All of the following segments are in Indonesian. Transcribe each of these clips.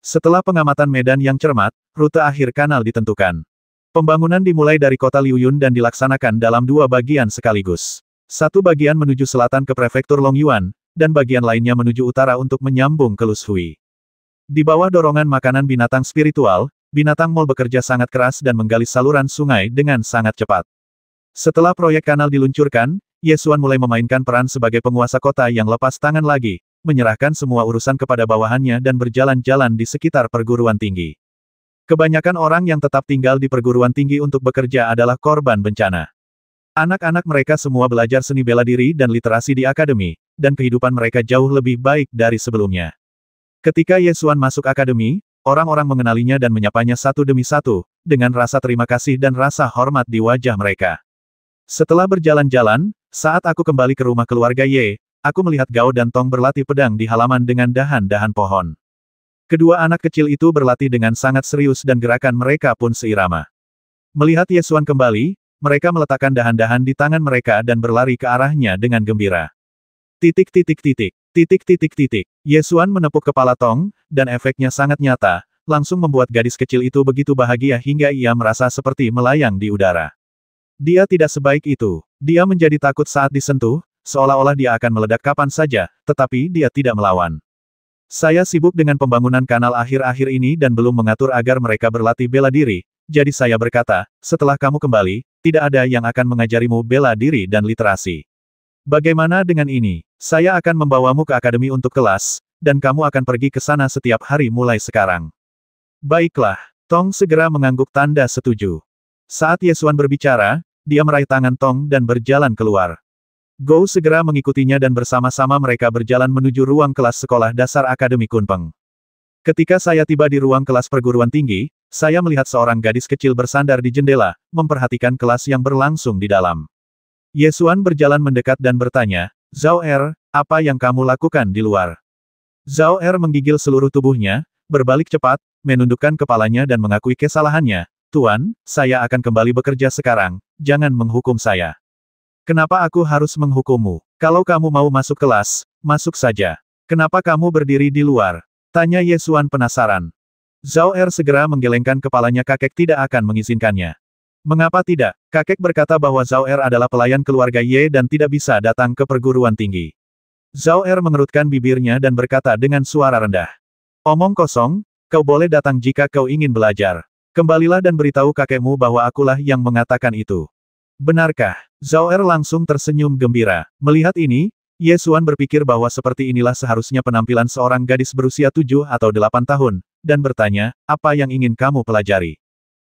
Setelah pengamatan medan yang cermat, rute akhir kanal ditentukan. Pembangunan dimulai dari kota Liuyun dan dilaksanakan dalam dua bagian sekaligus. Satu bagian menuju selatan ke prefektur Longyuan, dan bagian lainnya menuju utara untuk menyambung ke Lushui. Di bawah dorongan makanan binatang spiritual, binatang Mol bekerja sangat keras dan menggali saluran sungai dengan sangat cepat. Setelah proyek kanal diluncurkan, Yesuan mulai memainkan peran sebagai penguasa kota yang lepas tangan lagi, menyerahkan semua urusan kepada bawahannya dan berjalan-jalan di sekitar perguruan tinggi. Kebanyakan orang yang tetap tinggal di perguruan tinggi untuk bekerja adalah korban bencana. Anak-anak mereka semua belajar seni bela diri dan literasi di akademi, dan kehidupan mereka jauh lebih baik dari sebelumnya. Ketika Yesuan masuk akademi, orang-orang mengenalinya dan menyapanya satu demi satu, dengan rasa terima kasih dan rasa hormat di wajah mereka. Setelah berjalan-jalan, saat aku kembali ke rumah keluarga Ye, aku melihat Gao dan Tong berlatih pedang di halaman dengan dahan-dahan pohon. Kedua anak kecil itu berlatih dengan sangat serius dan gerakan mereka pun seirama. Melihat Yesuan kembali, mereka meletakkan dahan-dahan di tangan mereka dan berlari ke arahnya dengan gembira. Titik. Yesuan menepuk kepala Tong, dan efeknya sangat nyata, langsung membuat gadis kecil itu begitu bahagia hingga ia merasa seperti melayang di udara. Dia tidak sebaik itu. Dia menjadi takut saat disentuh, seolah-olah dia akan meledak kapan saja, tetapi dia tidak melawan. Saya sibuk dengan pembangunan kanal akhir-akhir ini dan belum mengatur agar mereka berlatih bela diri, jadi saya berkata, setelah kamu kembali, tidak ada yang akan mengajarimu bela diri dan literasi. Bagaimana dengan ini? Saya akan membawamu ke akademi untuk kelas, dan kamu akan pergi ke sana setiap hari mulai sekarang. Baiklah, Tong segera mengangguk tanda setuju. Saat Yesuan berbicara, dia meraih tangan Tong dan berjalan keluar. Gou segera mengikutinya dan bersama-sama mereka berjalan menuju ruang kelas sekolah dasar Akademi Kunpeng. Ketika saya tiba di ruang kelas perguruan tinggi, saya melihat seorang gadis kecil bersandar di jendela, memperhatikan kelas yang berlangsung di dalam. Yesuan berjalan mendekat dan bertanya, Zhao Er, apa yang kamu lakukan di luar? Zhao Er menggigil seluruh tubuhnya, berbalik cepat, menundukkan kepalanya dan mengakui kesalahannya. Tuan, saya akan kembali bekerja sekarang, jangan menghukum saya. Kenapa aku harus menghukummu? Kalau kamu mau masuk kelas, masuk saja. Kenapa kamu berdiri di luar? Tanya Yesuan penasaran. Zhao Er segera menggelengkan kepalanya, kakek tidak akan mengizinkannya. Mengapa tidak? Kakek berkata bahwa Zhao Er adalah pelayan keluarga Ye dan tidak bisa datang ke perguruan tinggi. Zhao Er mengerutkan bibirnya dan berkata dengan suara rendah. Omong kosong, kau boleh datang jika kau ingin belajar. Kembalilah dan beritahu kakekmu bahwa akulah yang mengatakan itu. Benarkah? Zhao Er langsung tersenyum gembira. Melihat ini, Yesuan berpikir bahwa seperti inilah seharusnya penampilan seorang gadis berusia 7 atau 8 tahun, dan bertanya, apa yang ingin kamu pelajari?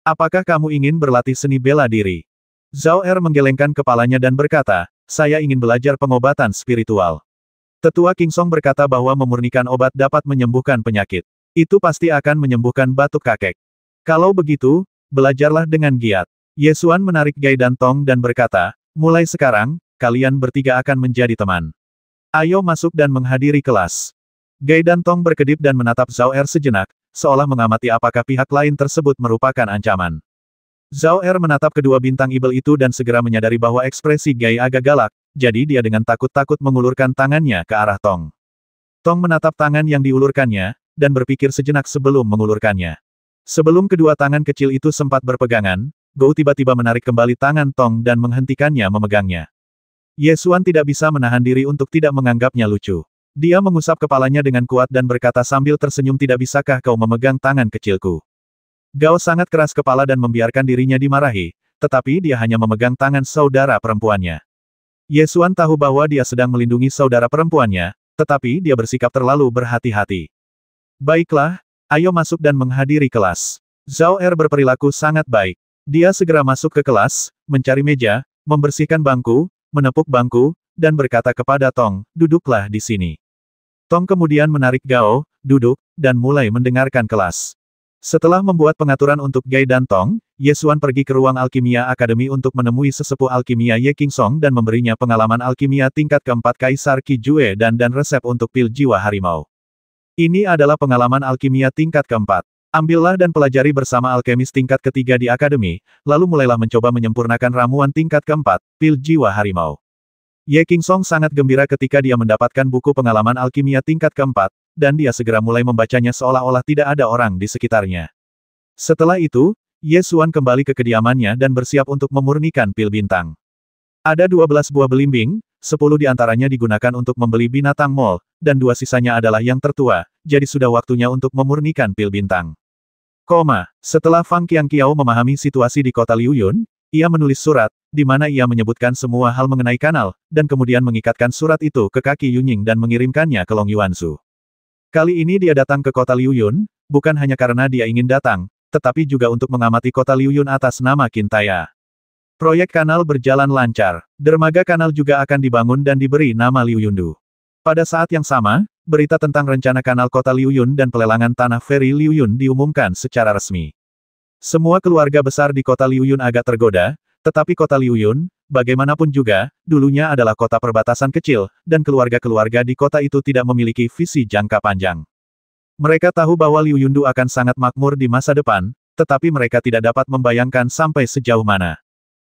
Apakah kamu ingin berlatih seni bela diri? Zhao Er menggelengkan kepalanya dan berkata, saya ingin belajar pengobatan spiritual. Tetua Kingsong berkata bahwa memurnikan obat dapat menyembuhkan penyakit. Itu pasti akan menyembuhkan batuk kakek. Kalau begitu, belajarlah dengan giat. Yesuan menarik Gai dan Tong dan berkata, mulai sekarang, kalian bertiga akan menjadi teman. Ayo masuk dan menghadiri kelas. Gai dan Tong berkedip dan menatap Zhao Er sejenak, seolah mengamati apakah pihak lain tersebut merupakan ancaman. Zhao Er menatap kedua bintang ibel itu dan segera menyadari bahwa ekspresi Gai agak galak, jadi dia dengan takut-takut mengulurkan tangannya ke arah Tong. Tong menatap tangan yang diulurkannya, dan berpikir sejenak sebelum mengulurkannya. Sebelum kedua tangan kecil itu sempat berpegangan, Gou tiba-tiba menarik kembali tangan Tong dan menghentikannya memegangnya. Yesuan tidak bisa menahan diri untuk tidak menganggapnya lucu. Dia mengusap kepalanya dengan kuat dan berkata sambil tersenyum, tidak bisakah kau memegang tangan kecilku? Gao sangat keras kepala dan membiarkan dirinya dimarahi, tetapi dia hanya memegang tangan saudara perempuannya. Yesuan tahu bahwa dia sedang melindungi saudara perempuannya, tetapi dia bersikap terlalu berhati-hati. Baiklah, ayo masuk dan menghadiri kelas. Zhao Er berperilaku sangat baik. Dia segera masuk ke kelas, mencari meja, membersihkan bangku, menepuk bangku, dan berkata kepada Tong, duduklah di sini. Tong kemudian menarik Gao, duduk, dan mulai mendengarkan kelas. Setelah membuat pengaturan untuk Gai dan Tong, Yesuan pergi ke ruang alkimia akademi untuk menemui sesepuh alkimia Ye Kingsong dan memberinya pengalaman alkimia tingkat keempat Kaisar Qi Jue dan resep untuk pil jiwa harimau. Ini adalah pengalaman alkimia tingkat keempat. Ambillah dan pelajari bersama alkemis tingkat ketiga di akademi, lalu mulailah mencoba menyempurnakan ramuan tingkat keempat, pil jiwa harimau. Ye Kingsong sangat gembira ketika dia mendapatkan buku pengalaman alkimia tingkat keempat, dan dia segera mulai membacanya seolah-olah tidak ada orang di sekitarnya. Setelah itu, Ye Xuan kembali ke kediamannya dan bersiap untuk memurnikan pil bintang. Ada 12 buah belimbing, 10 di antaranya digunakan untuk membeli binatang mall, dan 2 sisanya adalah yang tertua, jadi sudah waktunya untuk memurnikan pil bintang. Setelah Fang Qiangqiao memahami situasi di kota Liuyun, ia menulis surat, di mana ia menyebutkan semua hal mengenai kanal, dan kemudian mengikatkan surat itu ke kaki Yunying dan mengirimkannya ke Long Yuanzhu. Kali ini dia datang ke kota Liuyun, bukan hanya karena dia ingin datang, tetapi juga untuk mengamati kota Liuyun atas nama Qintaya. Proyek kanal berjalan lancar. Dermaga kanal juga akan dibangun dan diberi nama Liuyundu. Pada saat yang sama, berita tentang rencana kanal kota Liuyun dan pelelangan tanah feri Liuyun diumumkan secara resmi. Semua keluarga besar di kota Liuyun agak tergoda, tetapi kota Liuyun, bagaimanapun juga, dulunya adalah kota perbatasan kecil, dan keluarga-keluarga di kota itu tidak memiliki visi jangka panjang. Mereka tahu bahwa Liuyundu akan sangat makmur di masa depan, tetapi mereka tidak dapat membayangkan sampai sejauh mana.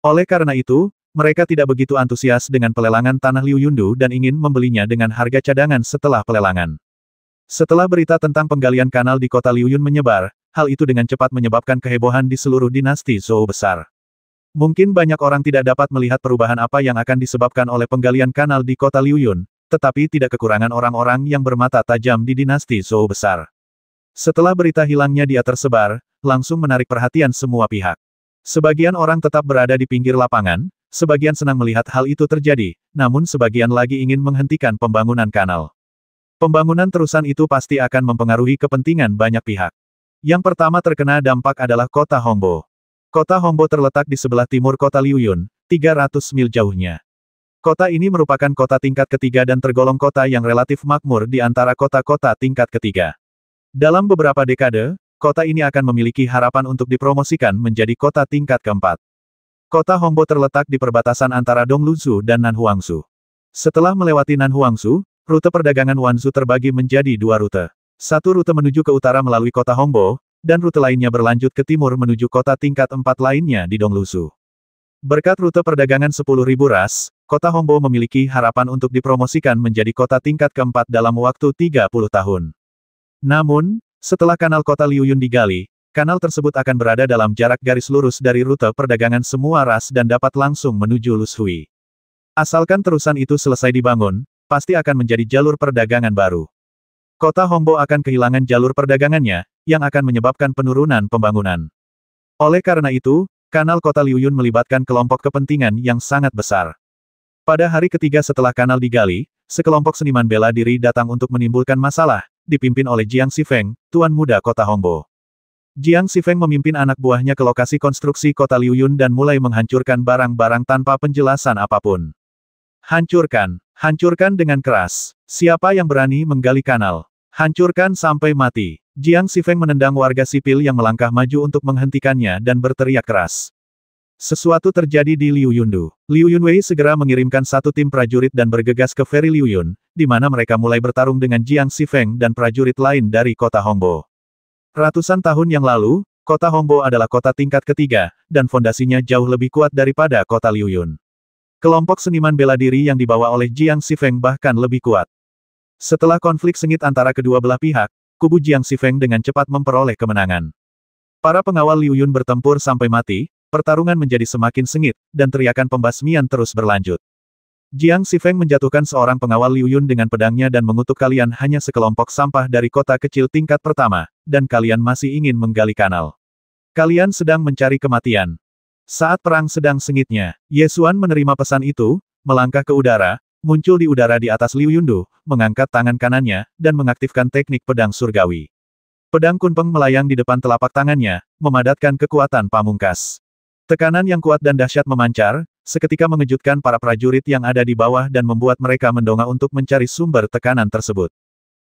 Oleh karena itu, mereka tidak begitu antusias dengan pelelangan tanah Liuyundu dan ingin membelinya dengan harga cadangan setelah pelelangan. Setelah berita tentang penggalian kanal di kota Liuyun menyebar, hal itu dengan cepat menyebabkan kehebohan di seluruh dinasti Zhou besar. Mungkin banyak orang tidak dapat melihat perubahan apa yang akan disebabkan oleh penggalian kanal di kota Liuyun, tetapi tidak kekurangan orang-orang yang bermata tajam di dinasti Zhou besar. Setelah berita hilangnya dia tersebar, langsung menarik perhatian semua pihak. Sebagian orang tetap berada di pinggir lapangan, sebagian senang melihat hal itu terjadi, namun sebagian lagi ingin menghentikan pembangunan kanal. Pembangunan terusan itu pasti akan mempengaruhi kepentingan banyak pihak. Yang pertama terkena dampak adalah kota Hongbo. Kota Hongbo terletak di sebelah timur kota Liuyun, 300 mil jauhnya. Kota ini merupakan kota tingkat ketiga dan tergolong kota yang relatif makmur di antara kota-kota tingkat ketiga. Dalam beberapa dekade, kota ini akan memiliki harapan untuk dipromosikan menjadi kota tingkat keempat. Kota Hongbo terletak di perbatasan antara Dongluzhu dan Nanhuangzhu. Setelah melewati Nanhuangzhu, rute perdagangan Wanzhou terbagi menjadi 2 rute. Satu rute menuju ke utara melalui kota Hongbo, dan rute lainnya berlanjut ke timur menuju kota tingkat 4 lainnya di Dongluzhu. Berkat rute perdagangan 10.000 ras, kota Hongbo memiliki harapan untuk dipromosikan menjadi kota tingkat keempat dalam waktu 30 tahun. Namun, setelah kanal kota Liuyun digali, kanal tersebut akan berada dalam jarak garis lurus dari rute perdagangan semua ras dan dapat langsung menuju Lushui. Asalkan terusan itu selesai dibangun, pasti akan menjadi jalur perdagangan baru. Kota Hongbo akan kehilangan jalur perdagangannya, yang akan menyebabkan penurunan pembangunan. Oleh karena itu, kanal kota Liuyun melibatkan kelompok kepentingan yang sangat besar. Pada hari ketiga setelah kanal digali, sekelompok seniman bela diri datang untuk menimbulkan masalah, dipimpin oleh Jiang Xifeng, tuan muda kota Hongbo. Jiang Xifeng memimpin anak buahnya ke lokasi konstruksi kota Liuyun dan mulai menghancurkan barang-barang tanpa penjelasan apapun. Hancurkan, hancurkan dengan keras. Siapa yang berani menggali kanal? Hancurkan sampai mati. Jiang Xifeng menendang warga sipil yang melangkah maju untuk menghentikannya dan berteriak keras. Sesuatu terjadi di Liuyundu. Liu Yunwei segera mengirimkan satu tim prajurit dan bergegas ke feri Liuyun, di mana mereka mulai bertarung dengan Jiang Xifeng dan prajurit lain dari kota Hongbo. Ratusan tahun yang lalu, kota Hongbo adalah kota tingkat ketiga, dan fondasinya jauh lebih kuat daripada kota Liuyun. Kelompok seniman bela diri yang dibawa oleh Jiang Xifeng bahkan lebih kuat. Setelah konflik sengit antara kedua belah pihak, kubu Jiang Xifeng dengan cepat memperoleh kemenangan. Para pengawal Liuyun bertempur sampai mati, pertarungan menjadi semakin sengit, dan teriakan pembasmian terus berlanjut. Jiang Xifeng menjatuhkan seorang pengawal Liuyun dengan pedangnya dan mengutuk kalian hanya sekelompok sampah dari kota kecil tingkat pertama, dan kalian masih ingin menggali kanal. Kalian sedang mencari kematian. Saat perang sedang sengitnya, Ye Xuan menerima pesan itu, melangkah ke udara, muncul di udara di atas Liuyundu, mengangkat tangan kanannya, dan mengaktifkan teknik pedang surgawi. Pedang Kunpeng melayang di depan telapak tangannya, memadatkan kekuatan pamungkas. Tekanan yang kuat dan dahsyat memancar, seketika mengejutkan para prajurit yang ada di bawah dan membuat mereka mendongak untuk mencari sumber tekanan tersebut.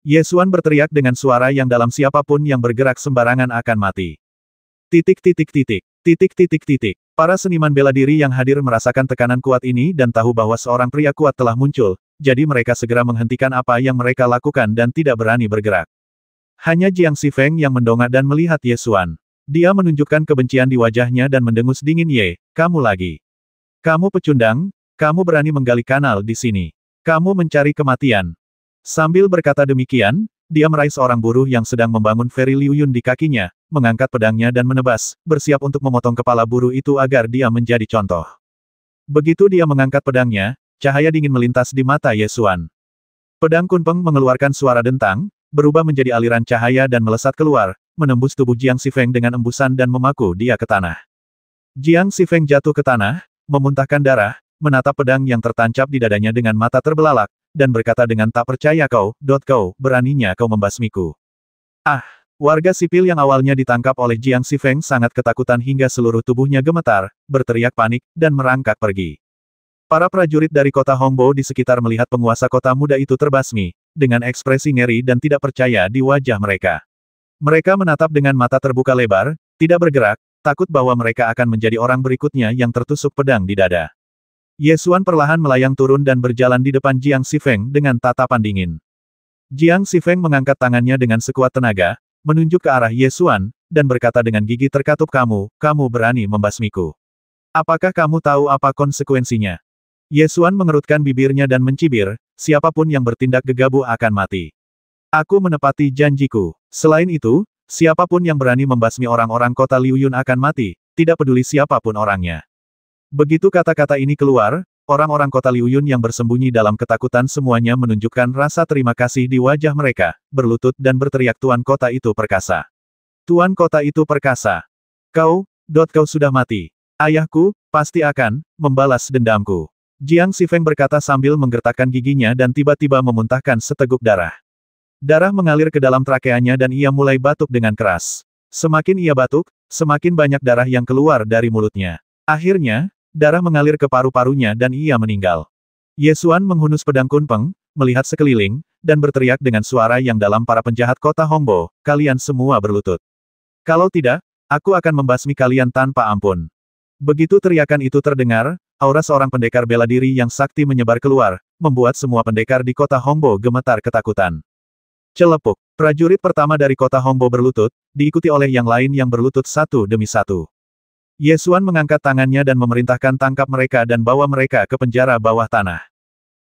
Ye Xuan berteriak dengan suara yang dalam siapapun yang bergerak sembarangan akan mati. Titik titik titik. Titik titik titik. Para seniman bela diri yang hadir merasakan tekanan kuat ini dan tahu bahwa seorang pria kuat telah muncul, jadi mereka segera menghentikan apa yang mereka lakukan dan tidak berani bergerak. Hanya Jiang Xifeng yang mendongak dan melihat Ye Xuan. Dia menunjukkan kebencian di wajahnya dan mendengus dingin. Ye, kamu lagi. Kamu pecundang, kamu berani menggali kanal di sini. Kamu mencari kematian. Sambil berkata demikian, dia meraih seorang buruh yang sedang membangun Feri Liu Yun di kakinya, mengangkat pedangnya dan menebas, bersiap untuk memotong kepala buruh itu agar dia menjadi contoh. Begitu dia mengangkat pedangnya, cahaya dingin melintas di mata Ye Xuan. Pedang Kunpeng mengeluarkan suara dentang, berubah menjadi aliran cahaya dan melesat keluar, menembus tubuh Jiang Xifeng dengan embusan dan memaku dia ke tanah. Jiang Xifeng jatuh ke tanah, memuntahkan darah, menatap pedang yang tertancap di dadanya dengan mata terbelalak, dan berkata dengan tak percaya kau, beraninya kau membasmiku. Ah! Warga sipil yang awalnya ditangkap oleh Jiang Xifeng sangat ketakutan hingga seluruh tubuhnya gemetar, berteriak panik, dan merangkak pergi. Para prajurit dari kota Hongbo di sekitar melihat penguasa kota muda itu terbasmi, dengan ekspresi ngeri dan tidak percaya di wajah mereka. Mereka menatap dengan mata terbuka lebar, tidak bergerak, takut bahwa mereka akan menjadi orang berikutnya yang tertusuk pedang di dada. Ye Xuan perlahan melayang turun dan berjalan di depan Jiang Xifeng dengan tatapan dingin. Jiang Xifeng mengangkat tangannya dengan sekuat tenaga, menunjuk ke arah Ye Xuan, dan berkata dengan gigi terkatup kamu berani membasmiku. Apakah kamu tahu apa konsekuensinya? Ye Xuan mengerutkan bibirnya dan mencibir, siapapun yang bertindak gegabah akan mati. Aku menepati janjiku. Selain itu, siapapun yang berani membasmi orang-orang kota Liu Yun akan mati, tidak peduli siapapun orangnya. Begitu kata-kata ini keluar, orang-orang kota Liu Yun yang bersembunyi dalam ketakutan semuanya menunjukkan rasa terima kasih di wajah mereka, berlutut dan berteriak Tuan kota itu perkasa. Tuan kota itu perkasa. Kau sudah mati. Ayahku, pasti akan, membalas dendamku. Jiang Xifeng berkata sambil menggertakkan giginya dan tiba-tiba memuntahkan seteguk darah. Darah mengalir ke dalam trakeanya dan ia mulai batuk dengan keras. Semakin ia batuk, semakin banyak darah yang keluar dari mulutnya. Akhirnya, darah mengalir ke paru-parunya dan ia meninggal. Ye Xuan menghunus pedang Kunpeng, melihat sekeliling, dan berteriak dengan suara yang dalam para penjahat kota Hongbo, kalian semua berlutut. Kalau tidak, aku akan membasmi kalian tanpa ampun. Begitu teriakan itu terdengar, aura seorang pendekar bela diri yang sakti menyebar keluar, membuat semua pendekar di kota Hongbo gemetar ketakutan. Celepuk, prajurit pertama dari kota Hongbo berlutut, diikuti oleh yang lain yang berlutut satu demi satu. Ye Xuan mengangkat tangannya dan memerintahkan tangkap mereka dan bawa mereka ke penjara bawah tanah.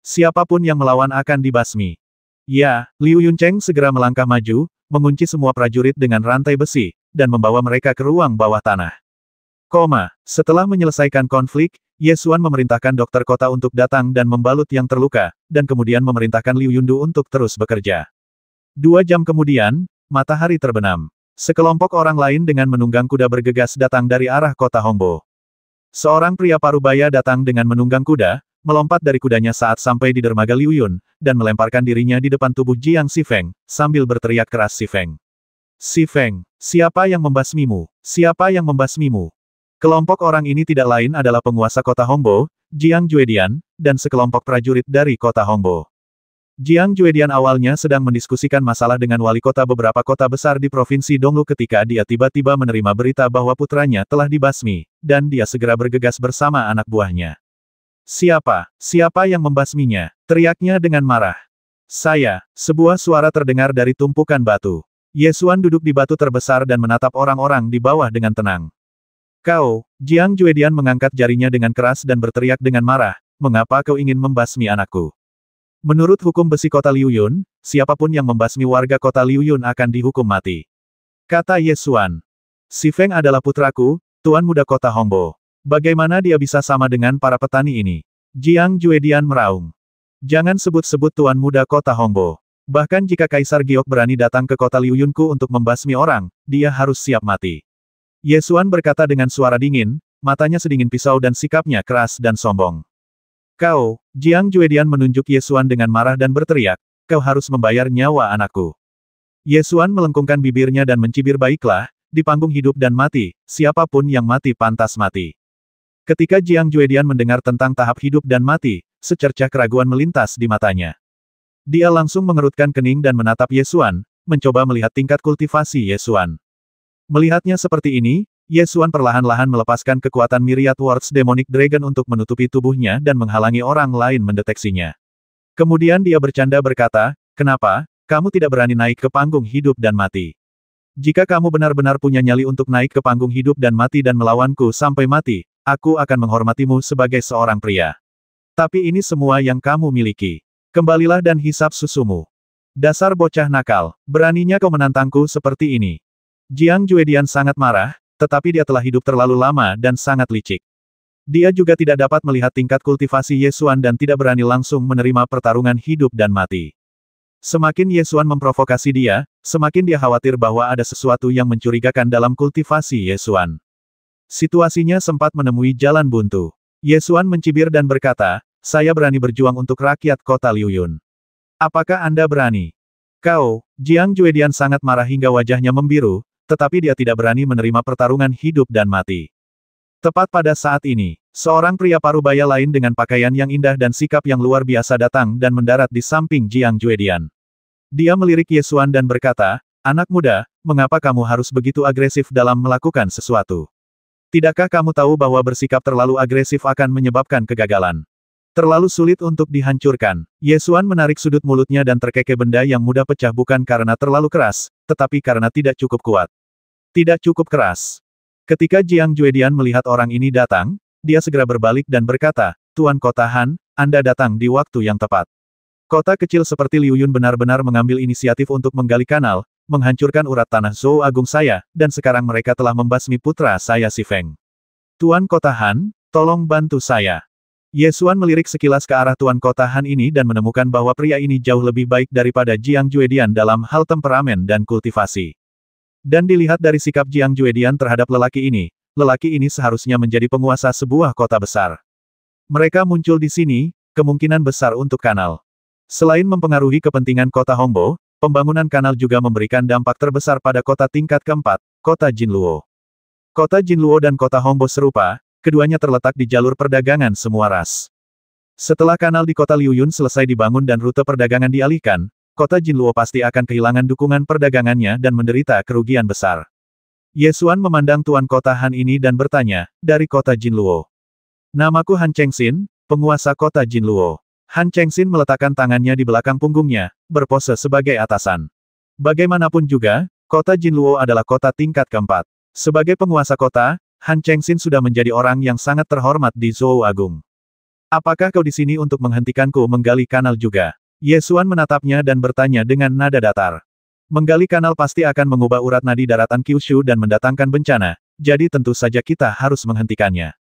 Siapapun yang melawan akan dibasmi. Ya, Liu Yuncheng segera melangkah maju, mengunci semua prajurit dengan rantai besi, dan membawa mereka ke ruang bawah tanah. Setelah menyelesaikan konflik, Ye Xuan memerintahkan dokter kota untuk datang dan membalut yang terluka, dan kemudian memerintahkan Liu Yundu untuk terus bekerja. 2 jam kemudian, matahari terbenam. Sekelompok orang lain dengan menunggang kuda bergegas datang dari arah kota Hongbo. Seorang pria parubaya datang dengan menunggang kuda, melompat dari kudanya saat sampai di dermaga Liu Yun, dan melemparkan dirinya di depan tubuh Jiang Xifeng, sambil berteriak keras Xifeng. Xifeng, siapa yang membasmimu? Siapa yang membasmimu? Kelompok orang ini tidak lain adalah penguasa kota Hongbo, Jiang Juedian, dan sekelompok prajurit dari kota Hongbo. Jiang Juedian awalnya sedang mendiskusikan masalah dengan wali kota beberapa kota besar di provinsi Donglu ketika dia tiba-tiba menerima berita bahwa putranya telah dibasmi, dan dia segera bergegas bersama anak buahnya. Siapa yang membasminya? Teriaknya dengan marah. Saya, sebuah suara terdengar dari tumpukan batu. Ye Xuan duduk di batu terbesar dan menatap orang-orang di bawah dengan tenang. Jiang Juedian mengangkat jarinya dengan keras dan berteriak dengan marah, mengapa kau ingin membasmi anakku? Menurut hukum besi kota Liu Yun, siapapun yang membasmi warga kota Liu Yun akan dihukum mati. Kata Ye Xuan. Xifeng adalah putraku, tuan muda kota Hongbo. Bagaimana dia bisa sama dengan para petani ini? Jiang Juedian meraung. Jangan sebut-sebut tuan muda kota Hongbo. Bahkan jika Kaisar Giok berani datang ke kota Liu Yunku untuk membasmi orang, dia harus siap mati. Ye Xuan berkata dengan suara dingin, matanya sedingin pisau dan sikapnya keras dan sombong. Jiang Juedian menunjuk Ye Xuan dengan marah dan berteriak, kau harus membayar nyawa anakku. Ye Xuan melengkungkan bibirnya dan mencibir baiklah, di panggung hidup dan mati, siapapun yang mati pantas mati. Ketika Jiang Juedian mendengar tentang tahap hidup dan mati, secercah keraguan melintas di matanya. Dia langsung mengerutkan kening dan menatap Ye Xuan, mencoba melihat tingkat kultivasi Ye Xuan. Melihatnya seperti ini, Ye Xuan perlahan-lahan melepaskan kekuatan Myriad Words Demonic Dragon untuk menutupi tubuhnya dan menghalangi orang lain mendeteksinya. Kemudian dia bercanda berkata, kenapa, kamu tidak berani naik ke panggung hidup dan mati? Jika kamu benar-benar punya nyali untuk naik ke panggung hidup dan mati dan melawanku sampai mati, aku akan menghormatimu sebagai seorang pria. Tapi ini semua yang kamu miliki. Kembalilah dan hisap susumu. Dasar bocah nakal, beraninya kau menantangku seperti ini. Jiang Juedian sangat marah, tetapi dia telah hidup terlalu lama dan sangat licik. Dia juga tidak dapat melihat tingkat kultivasi Ye Xuan dan tidak berani langsung menerima pertarungan hidup dan mati. Semakin Ye Xuan memprovokasi dia, semakin dia khawatir bahwa ada sesuatu yang mencurigakan dalam kultivasi Ye Xuan. Situasinya sempat menemui jalan buntu. Ye Xuan mencibir dan berkata, saya berani berjuang untuk rakyat kota Liuyun. Apakah Anda berani? Kau, Jiang Juedian sangat marah hingga wajahnya membiru, tetapi dia tidak berani menerima pertarungan hidup dan mati. Tepat pada saat ini, seorang pria parubaya lain dengan pakaian yang indah dan sikap yang luar biasa datang dan mendarat di samping Jiang Juedian. Dia melirik Ye Xuan dan berkata, anak muda, mengapa kamu harus begitu agresif dalam melakukan sesuatu? Tidakkah kamu tahu bahwa bersikap terlalu agresif akan menyebabkan kegagalan? Terlalu sulit untuk dihancurkan. Ye Xuan menarik sudut mulutnya dan terkekeh benda yang mudah pecah bukan karena terlalu keras, tetapi karena tidak cukup kuat. Tidak cukup keras. Ketika Jiang Juedian melihat orang ini datang, dia segera berbalik dan berkata, Tuan Kota Han, Anda datang di waktu yang tepat. Kota kecil seperti Liuyun benar-benar mengambil inisiatif untuk menggali kanal, menghancurkan urat tanah Zhou Agung saya, dan sekarang mereka telah membasmi putra saya Si Feng. Tuan Kota Han, tolong bantu saya. Ye Xuan melirik sekilas ke arah Tuan Kota Han ini dan menemukan bahwa pria ini jauh lebih baik daripada Jiang Juedian dalam hal temperamen dan kultivasi. Dan dilihat dari sikap Jiang Juedian terhadap lelaki ini seharusnya menjadi penguasa sebuah kota besar. Mereka muncul di sini, kemungkinan besar untuk kanal. Selain mempengaruhi kepentingan kota Hongbo, pembangunan kanal juga memberikan dampak terbesar pada kota tingkat keempat, kota Jinluo. Kota Jinluo dan kota Hongbo serupa, keduanya terletak di jalur perdagangan semua ras. Setelah kanal di kota Liuyun selesai dibangun dan rute perdagangan dialihkan, kota Jinluo pasti akan kehilangan dukungan perdagangannya dan menderita kerugian besar. Ye Xuan memandang Tuan Kota Han ini dan bertanya, dari kota Jinluo. Namaku Han Chengxin, penguasa kota Jinluo. Han Chengxin meletakkan tangannya di belakang punggungnya, berpose sebagai atasan. Bagaimanapun juga, kota Jinluo adalah kota tingkat keempat. Sebagai penguasa kota, Han Chengxin sudah menjadi orang yang sangat terhormat di Zhou Agung. Apakah kau di sini untuk menghentikanku menggali kanal juga? Ye Xuan menatapnya dan bertanya dengan nada datar. Menggali kanal pasti akan mengubah urat nadi daratan Kyushu dan mendatangkan bencana, jadi tentu saja kita harus menghentikannya.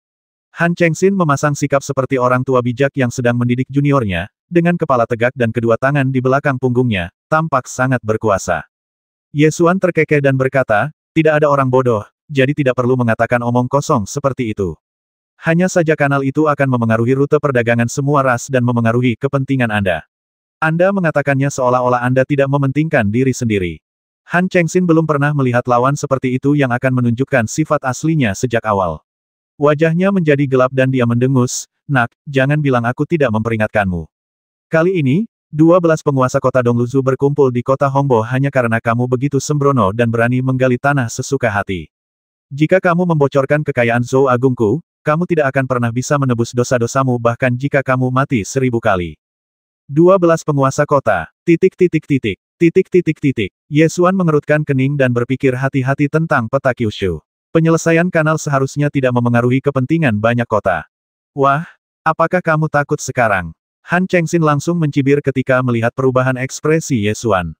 Han Chengxin memasang sikap seperti orang tua bijak yang sedang mendidik juniornya, dengan kepala tegak dan kedua tangan di belakang punggungnya, tampak sangat berkuasa. Ye Xuan terkekeh dan berkata, tidak ada orang bodoh, jadi tidak perlu mengatakan omong kosong seperti itu. Hanya saja kanal itu akan memengaruhi rute perdagangan semua ras dan memengaruhi kepentingan Anda. Anda mengatakannya seolah-olah Anda tidak mementingkan diri sendiri. Han Chengxin belum pernah melihat lawan seperti itu yang akan menunjukkan sifat aslinya sejak awal. Wajahnya menjadi gelap dan dia mendengus, nak, jangan bilang aku tidak memperingatkanmu. Kali ini, 12 penguasa kota Dongluzu berkumpul di kota Hongbo hanya karena kamu begitu sembrono dan berani menggali tanah sesuka hati. Jika kamu membocorkan kekayaan Zhou Agungku, kamu tidak akan pernah bisa menebus dosa-dosamu bahkan jika kamu mati 1000 kali. 12 penguasa kota, ... Ye Xuan mengerutkan kening dan berpikir hati-hati tentang peta Kyushu. Penyelesaian kanal seharusnya tidak memengaruhi kepentingan banyak kota. Wah, apakah kamu takut sekarang? Han Chengxin langsung mencibir ketika melihat perubahan ekspresi Ye Xuan.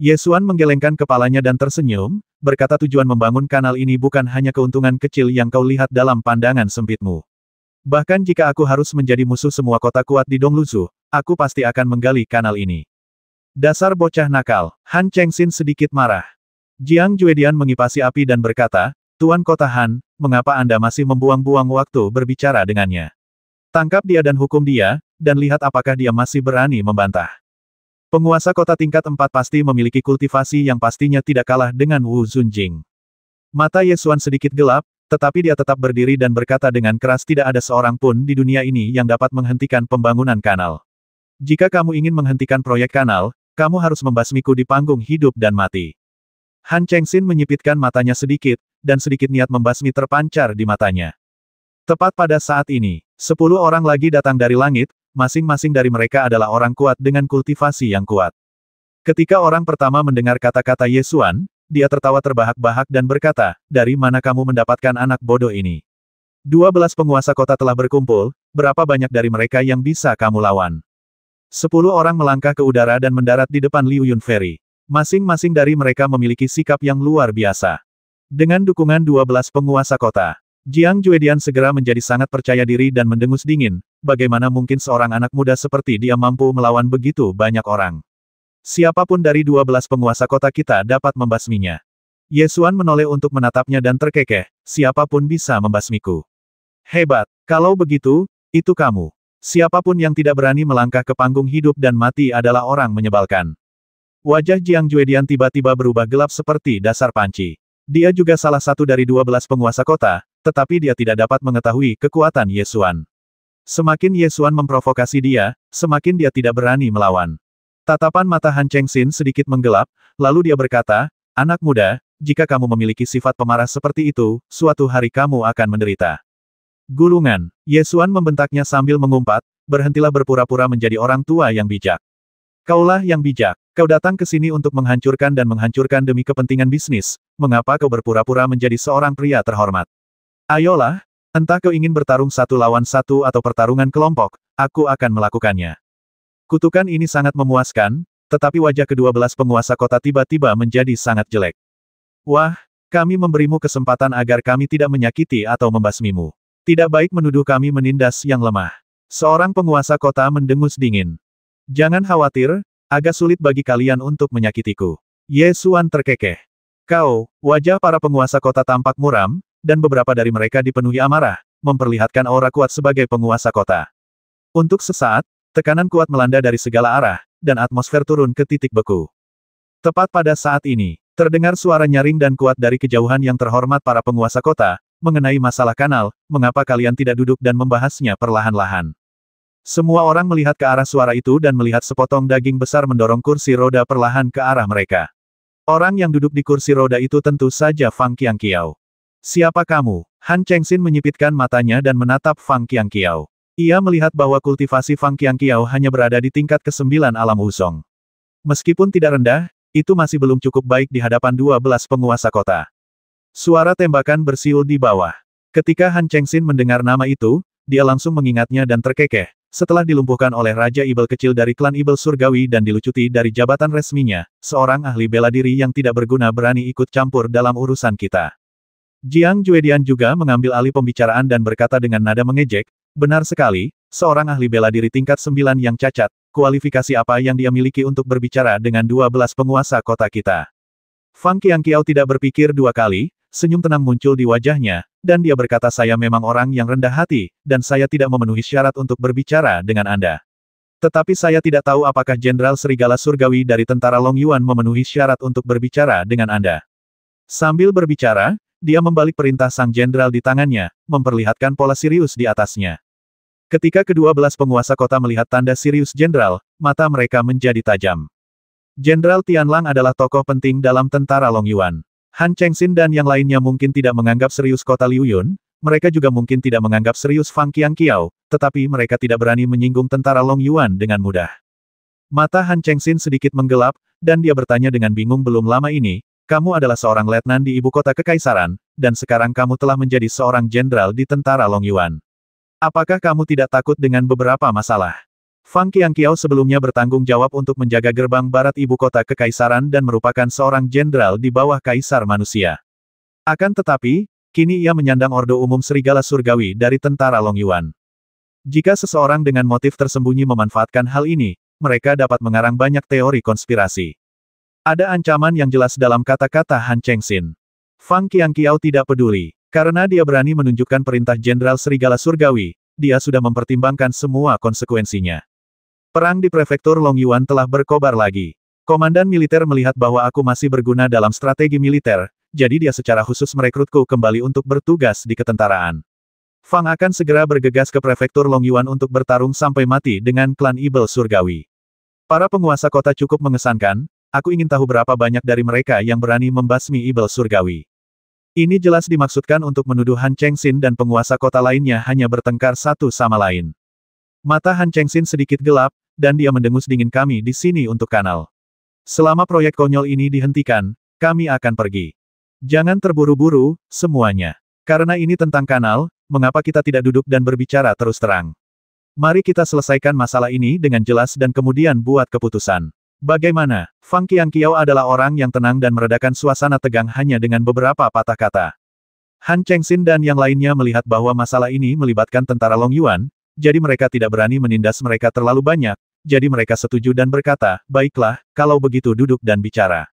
Ye Xuan menggelengkan kepalanya dan tersenyum, berkata tujuan membangun kanal ini bukan hanya keuntungan kecil yang kau lihat dalam pandangan sempitmu. Bahkan jika aku harus menjadi musuh semua kota kuat di Dongluzu, aku pasti akan menggali kanal ini. Dasar bocah nakal, Han Chengxin sedikit marah. Jiang Juedian mengipasi api dan berkata, Tuan Kota Han, mengapa Anda masih membuang-buang waktu berbicara dengannya? Tangkap dia dan hukum dia, dan lihat apakah dia masih berani membantah. Penguasa kota tingkat 4 pasti memiliki kultivasi yang pastinya tidak kalah dengan Wu Zunjing. Mata Ye Xuan sedikit gelap, tetapi dia tetap berdiri dan berkata dengan keras tidak ada seorang pun di dunia ini yang dapat menghentikan pembangunan kanal. Jika kamu ingin menghentikan proyek kanal, kamu harus membasmiku di panggung hidup dan mati. Han Chengxin menyipitkan matanya sedikit, dan sedikit niat membasmi terpancar di matanya. Tepat pada saat ini, 10 orang lagi datang dari langit, masing-masing dari mereka adalah orang kuat dengan kultivasi yang kuat. Ketika orang pertama mendengar kata-kata Ye Xuan, dia tertawa terbahak-bahak dan berkata, dari mana kamu mendapatkan anak bodoh ini? 12 penguasa kota telah berkumpul, berapa banyak dari mereka yang bisa kamu lawan? 10 orang melangkah ke udara dan mendarat di depan Liu Yunfei. Masing-masing dari mereka memiliki sikap yang luar biasa. Dengan dukungan 12 penguasa kota, Jiang Juedian segera menjadi sangat percaya diri dan mendengus dingin, bagaimana mungkin seorang anak muda seperti dia mampu melawan begitu banyak orang. Siapapun dari 12 penguasa kota kita dapat membasminya. Ye Xuan menoleh untuk menatapnya dan terkekeh, siapapun bisa membasmiku. Hebat, kalau begitu, itu kamu. Siapapun yang tidak berani melangkah ke panggung hidup dan mati adalah orang menyebalkan. Wajah Jiang Juedian tiba-tiba berubah gelap seperti dasar panci. Dia juga salah satu dari 12 penguasa kota, tetapi dia tidak dapat mengetahui kekuatan Ye Xuan. Semakin Ye Xuan memprovokasi dia, semakin dia tidak berani melawan. Tatapan mata Han Chengxin sedikit menggelap, lalu dia berkata, "Anak muda, jika kamu memiliki sifat pemarah seperti itu, suatu hari kamu akan menderita." Gulungan, Ye Xuan membentaknya sambil mengumpat, "Berhentilah berpura-pura menjadi orang tua yang bijak. Kaulah yang bijak. Kau datang ke sini untuk menghancurkan dan menghancurkan demi kepentingan bisnis, mengapa kau berpura-pura menjadi seorang pria terhormat? Ayolah, entah kau ingin bertarung satu lawan satu atau pertarungan kelompok, aku akan melakukannya." Kutukan ini sangat memuaskan, tetapi wajah ke-12 penguasa kota tiba-tiba menjadi sangat jelek. "Wah, kami memberimu kesempatan agar kami tidak menyakiti atau membasmimu. Tidak baik menuduh kami menindas yang lemah." Seorang penguasa kota mendengus dingin. "Jangan khawatir, agak sulit bagi kalian untuk menyakitiku." Ye Xuan terkekeh. "Kau," wajah para penguasa kota tampak muram, dan beberapa dari mereka dipenuhi amarah, memperlihatkan aura kuat sebagai penguasa kota. Untuk sesaat, tekanan kuat melanda dari segala arah, dan atmosfer turun ke titik beku. Tepat pada saat ini, terdengar suara nyaring dan kuat dari kejauhan yang terhormat para penguasa kota, mengenai masalah kanal, mengapa kalian tidak duduk dan membahasnya perlahan-lahan. Semua orang melihat ke arah suara itu dan melihat sepotong daging besar mendorong kursi roda perlahan ke arah mereka. Orang yang duduk di kursi roda itu tentu saja Fang Qiangqiao. "Siapa kamu?" Han Chengxin menyipitkan matanya dan menatap Fang Qiangqiao. Ia melihat bahwa kultivasi Fang Qiangqiao hanya berada di tingkat ke-9 alam Wusong. Meskipun tidak rendah, itu masih belum cukup baik di hadapan 12 penguasa kota. Suara tembakan bersiul di bawah. Ketika Han Chengxin mendengar nama itu, dia langsung mengingatnya dan terkekeh. Setelah dilumpuhkan oleh Raja Ibel kecil dari klan Ibel Surgawi dan dilucuti dari jabatan resminya, seorang ahli bela diri yang tidak berguna berani ikut campur dalam urusan kita. Jiang Juedian juga mengambil alih pembicaraan dan berkata dengan nada mengejek, "Benar sekali, seorang ahli bela diri tingkat 9 yang cacat, kualifikasi apa yang dia miliki untuk berbicara dengan 12 penguasa kota kita?" Fang Qiangqiao tidak berpikir dua kali, senyum tenang muncul di wajahnya, dan dia berkata, "Saya memang orang yang rendah hati, dan saya tidak memenuhi syarat untuk berbicara dengan Anda. Tetapi saya tidak tahu apakah Jenderal Serigala Surgawi dari tentara Long Yuan memenuhi syarat untuk berbicara dengan Anda." Sambil berbicara, dia membalik perintah sang jenderal di tangannya, memperlihatkan pola Sirius di atasnya. Ketika ke-12 penguasa kota melihat tanda Sirius Jenderal, mata mereka menjadi tajam. Jenderal Tianlang adalah tokoh penting dalam tentara Long Yuan. Han Chengxin dan yang lainnya mungkin tidak menganggap serius kota Liu Yun, mereka juga mungkin tidak menganggap serius Fang Qiangqiao, tetapi mereka tidak berani menyinggung tentara Long Yuan dengan mudah. Mata Han Chengxin sedikit menggelap, dan dia bertanya dengan bingung, "Belum lama ini, kamu adalah seorang letnan di ibu kota kekaisaran, dan sekarang kamu telah menjadi seorang jenderal di tentara Long Yuan. Apakah kamu tidak takut dengan beberapa masalah?" Fang Qiangqiao sebelumnya bertanggung jawab untuk menjaga gerbang barat ibu kota kekaisaran dan merupakan seorang jenderal di bawah kaisar manusia. Akan tetapi, kini ia menyandang Ordo Umum Serigala Surgawi dari tentara Long Yuan. Jika seseorang dengan motif tersembunyi memanfaatkan hal ini, mereka dapat mengarang banyak teori konspirasi. Ada ancaman yang jelas dalam kata-kata Han Chengxin. Fang Qiangqiao tidak peduli. Karena dia berani menunjukkan perintah Jenderal Serigala Surgawi, dia sudah mempertimbangkan semua konsekuensinya. Perang di prefektur Long Yuan telah berkobar lagi. Komandan militer melihat bahwa aku masih berguna dalam strategi militer, jadi dia secara khusus merekrutku kembali untuk bertugas di ketentaraan. Fang akan segera bergegas ke prefektur Long Yuan untuk bertarung sampai mati dengan klan Ibel Surgawi. Para penguasa kota cukup mengesankan, aku ingin tahu berapa banyak dari mereka yang berani membasmi Ibel Surgawi. Ini jelas dimaksudkan untuk menuduh Han Chengxin dan penguasa kota lainnya hanya bertengkar satu sama lain. Mata Han Chengxin sedikit gelap, dan dia mendengus dingin. "Kami di sini untuk kanal. Selama proyek konyol ini dihentikan, kami akan pergi. Jangan terburu-buru, semuanya. Karena ini tentang kanal, mengapa kita tidak duduk dan berbicara terus terang?" Mari kita selesaikan masalah ini dengan jelas dan kemudian buat keputusan. Bagaimana? Fang Qianqiao adalah orang yang tenang dan meredakan suasana tegang hanya dengan beberapa patah kata. Han Chengxin dan yang lainnya melihat bahwa masalah ini melibatkan tentara Long Yuan, jadi mereka tidak berani menindas mereka terlalu banyak, jadi mereka setuju dan berkata, baiklah, kalau begitu duduk dan bicara.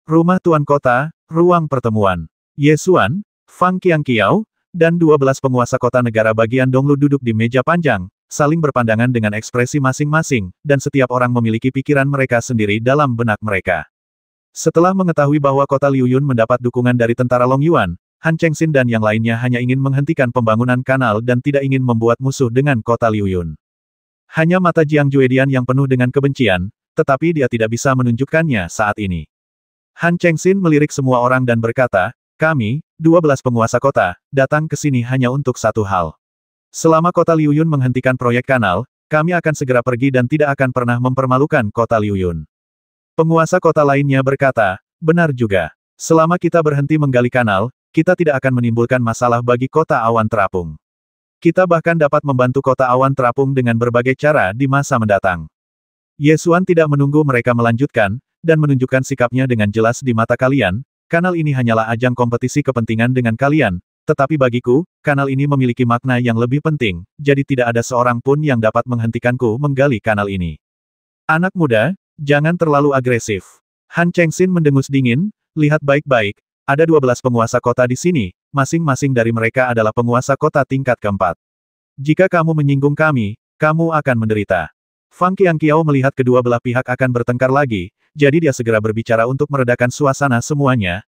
Rumah Tuan Kota, ruang pertemuan. Ye Xuan, Fang Qianqiao, dan 12 penguasa kota negara bagian Donglu duduk di meja panjang, saling berpandangan dengan ekspresi masing-masing, dan setiap orang memiliki pikiran mereka sendiri dalam benak mereka. Setelah mengetahui bahwa kota Liuyun mendapat dukungan dari tentara Long Yuan, Han Chengxin dan yang lainnya hanya ingin menghentikan pembangunan kanal dan tidak ingin membuat musuh dengan kota Liuyun. Hanya mata Jiang Juedian yang penuh dengan kebencian, tetapi dia tidak bisa menunjukkannya saat ini. Han Chengxin melirik semua orang dan berkata, kami, 12 penguasa kota, datang ke sini hanya untuk satu hal. Selama kota Liuyun menghentikan proyek kanal, kami akan segera pergi dan tidak akan pernah mempermalukan kota Liuyun. Penguasa kota lainnya berkata, benar juga. Selama kita berhenti menggali kanal, kita tidak akan menimbulkan masalah bagi kota awan terapung. Kita bahkan dapat membantu kota awan terapung dengan berbagai cara di masa mendatang. Ye Xuan tidak menunggu mereka melanjutkan, dan menunjukkan sikapnya dengan jelas di mata kalian, kanal ini hanyalah ajang kompetisi kepentingan dengan kalian, tetapi bagiku, kanal ini memiliki makna yang lebih penting, jadi tidak ada seorang pun yang dapat menghentikanku menggali kanal ini. Anak muda, jangan terlalu agresif. Han Chengxin mendengus dingin, lihat baik-baik, ada 12 penguasa kota di sini, masing-masing dari mereka adalah penguasa kota tingkat keempat. Jika kamu menyinggung kami, kamu akan menderita. Fang Qianqiao melihat kedua belah pihak akan bertengkar lagi, jadi dia segera berbicara untuk meredakan suasana semuanya.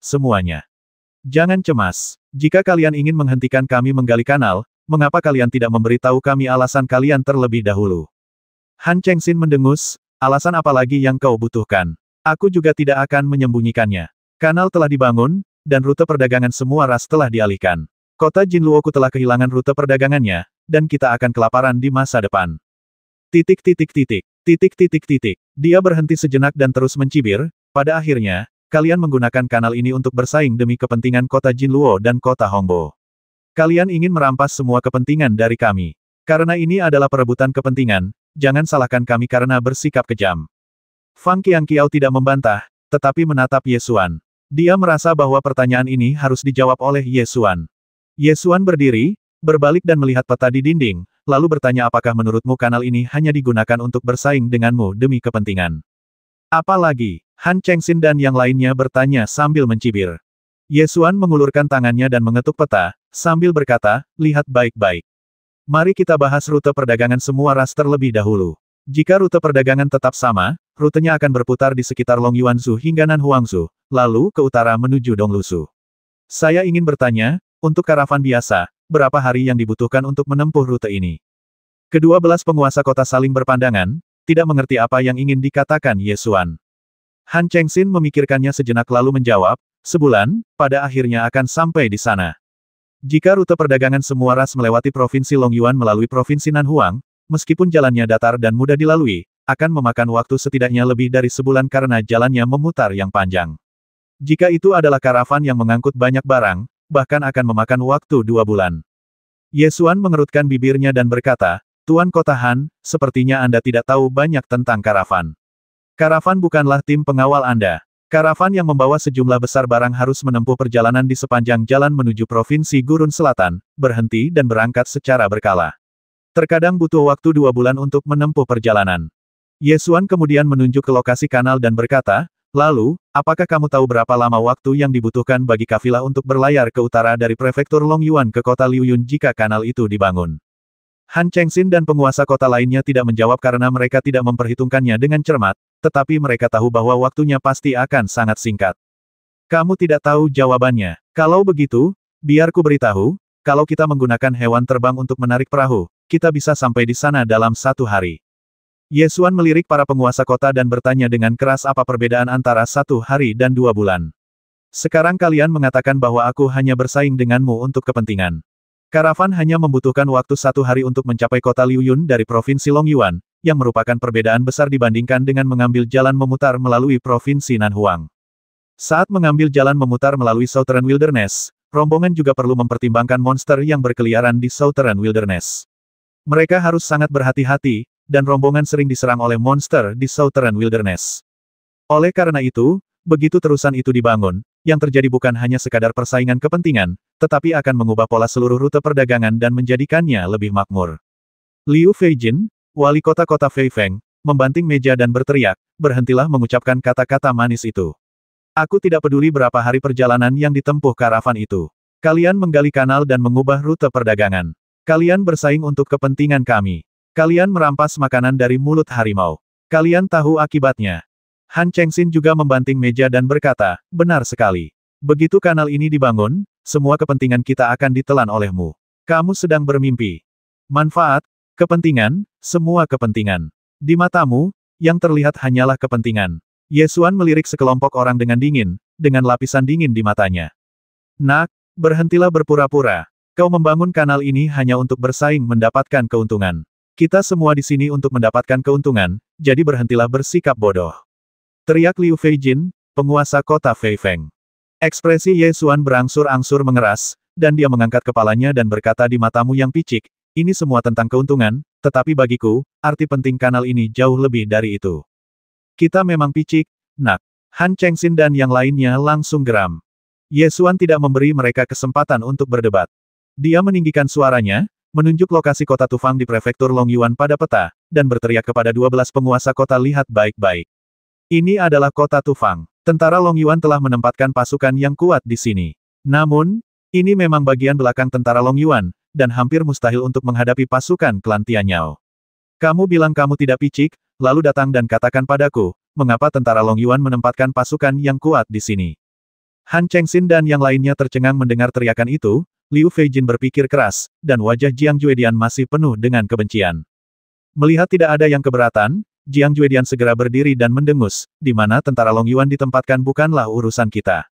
Jangan cemas. Jika kalian ingin menghentikan kami menggali kanal, mengapa kalian tidak memberitahu kami alasan kalian terlebih dahulu? Han Chengxin mendengus, alasan apa lagi yang kau butuhkan? Aku juga tidak akan menyembunyikannya. Kanal telah dibangun, dan rute perdagangan semua ras telah dialihkan. Kota Jinluoku telah kehilangan rute perdagangannya, dan kita akan kelaparan di masa depan. Dia berhenti sejenak dan terus mencibir, pada akhirnya, kalian menggunakan kanal ini untuk bersaing demi kepentingan kota Jinluo dan kota Hongbo. Kalian ingin merampas semua kepentingan dari kami. Karena ini adalah perebutan kepentingan, jangan salahkan kami karena bersikap kejam. Fang Qianqiao tidak membantah, tetapi menatap Ye Xuan. Dia merasa bahwa pertanyaan ini harus dijawab oleh Ye Xuan. Ye Xuan berdiri, berbalik dan melihat peta di dinding, lalu bertanya apakah menurutmu kanal ini hanya digunakan untuk bersaing denganmu demi kepentingan. Apalagi, Han Chengxin dan yang lainnya bertanya sambil mencibir. Ye Xuan mengulurkan tangannya dan mengetuk peta, sambil berkata, lihat baik-baik. Mari kita bahas rute perdagangan semua ras terlebih dahulu. Jika rute perdagangan tetap sama, rutenya akan berputar di sekitar Long Yuanzhou hingga Nanhuangzhou, lalu ke utara menuju Donglusu. Saya ingin bertanya, untuk karavan biasa, berapa hari yang dibutuhkan untuk menempuh rute ini? Kedua belas penguasa kota saling berpandangan, tidak mengerti apa yang ingin dikatakan Ye Xuan. Han Chengxin memikirkannya sejenak lalu menjawab, sebulan, pada akhirnya akan sampai di sana. Jika rute perdagangan semua ras melewati provinsi Long Yuan melalui provinsi Nanhuang, meskipun jalannya datar dan mudah dilalui, akan memakan waktu setidaknya lebih dari sebulan karena jalannya memutar yang panjang. Jika itu adalah karavan yang mengangkut banyak barang, bahkan akan memakan waktu 2 bulan. Ye Xuan mengerutkan bibirnya dan berkata, Tuan Kota Han, sepertinya Anda tidak tahu banyak tentang karavan. Karavan bukanlah tim pengawal Anda. Karavan yang membawa sejumlah besar barang harus menempuh perjalanan di sepanjang jalan menuju Provinsi Gurun Selatan, berhenti dan berangkat secara berkala. Terkadang butuh waktu 2 bulan untuk menempuh perjalanan. Ye Xuan kemudian menunjuk ke lokasi kanal dan berkata, lalu, apakah kamu tahu berapa lama waktu yang dibutuhkan bagi kafilah untuk berlayar ke utara dari prefektur Long Yuan ke kota Liuyun jika kanal itu dibangun? Han Chengxin dan penguasa kota lainnya tidak menjawab karena mereka tidak memperhitungkannya dengan cermat, tetapi mereka tahu bahwa waktunya pasti akan sangat singkat. Kamu tidak tahu jawabannya. Kalau begitu, biar ku beritahu, kalau kita menggunakan hewan terbang untuk menarik perahu, kita bisa sampai di sana dalam 1 hari. Ye Xuan melirik para penguasa kota dan bertanya dengan keras apa perbedaan antara 1 hari dan 2 bulan. Sekarang kalian mengatakan bahwa aku hanya bersaing denganmu untuk kepentingan. Karavan hanya membutuhkan waktu 1 hari untuk mencapai kota Liuyun dari Provinsi Long Yuan, yang merupakan perbedaan besar dibandingkan dengan mengambil jalan memutar melalui Provinsi Nanhuang. Saat mengambil jalan memutar melalui Southern Wilderness, rombongan juga perlu mempertimbangkan monster yang berkeliaran di Southern Wilderness. Mereka harus sangat berhati-hati, dan rombongan sering diserang oleh monster di Southern Wilderness. Oleh karena itu, begitu terusan itu dibangun, yang terjadi bukan hanya sekadar persaingan kepentingan, tetapi akan mengubah pola seluruh rute perdagangan dan menjadikannya lebih makmur. Liu Feijin, wali kota-kota Feifeng, membanting meja dan berteriak, berhentilah mengucapkan kata-kata manis itu. Aku tidak peduli berapa hari perjalanan yang ditempuh karavan itu. Kalian menggali kanal dan mengubah rute perdagangan. Kalian bersaing untuk kepentingan kami. Kalian merampas makanan dari mulut harimau. Kalian tahu akibatnya. Han Chengxin juga membanting meja dan berkata, benar sekali. Begitu kanal ini dibangun, semua kepentingan kita akan ditelan olehmu. Kamu sedang bermimpi. Manfaat, kepentingan, semua kepentingan. Di matamu, yang terlihat hanyalah kepentingan. Ye Xuan melirik sekelompok orang dengan dingin, dengan lapisan dingin di matanya. Nak, berhentilah berpura-pura. Kau membangun kanal ini hanya untuk bersaing mendapatkan keuntungan. Kita semua di sini untuk mendapatkan keuntungan, jadi berhentilah bersikap bodoh. Teriak Liu Feijin, penguasa kota Feifeng. Ekspresi Ye Xuan berangsur-angsur mengeras, dan dia mengangkat kepalanya dan berkata di matamu yang picik, ini semua tentang keuntungan, tetapi bagiku, arti penting kanal ini jauh lebih dari itu. Kita memang picik, nak. Han Chengxin dan yang lainnya langsung geram. Ye Xuan tidak memberi mereka kesempatan untuk berdebat. Dia meninggikan suaranya, menunjuk lokasi kota Tufang di prefektur Longyuan pada peta, dan berteriak kepada 12 penguasa kota lihat baik-baik. Ini adalah kota Tufang. Tentara Longyuan telah menempatkan pasukan yang kuat di sini. Namun, ini memang bagian belakang tentara Longyuan, dan hampir mustahil untuk menghadapi pasukan klan Tianyao. Kamu bilang kamu tidak picik, lalu datang dan katakan padaku, mengapa tentara Longyuan menempatkan pasukan yang kuat di sini. Han Chengxin dan yang lainnya tercengang mendengar teriakan itu, Liu Feijin berpikir keras, dan wajah Jiang Juedian masih penuh dengan kebencian. Melihat tidak ada yang keberatan, Jiang Juedian segera berdiri dan mendengus, di mana tentara Longyuan ditempatkan bukanlah urusan kita.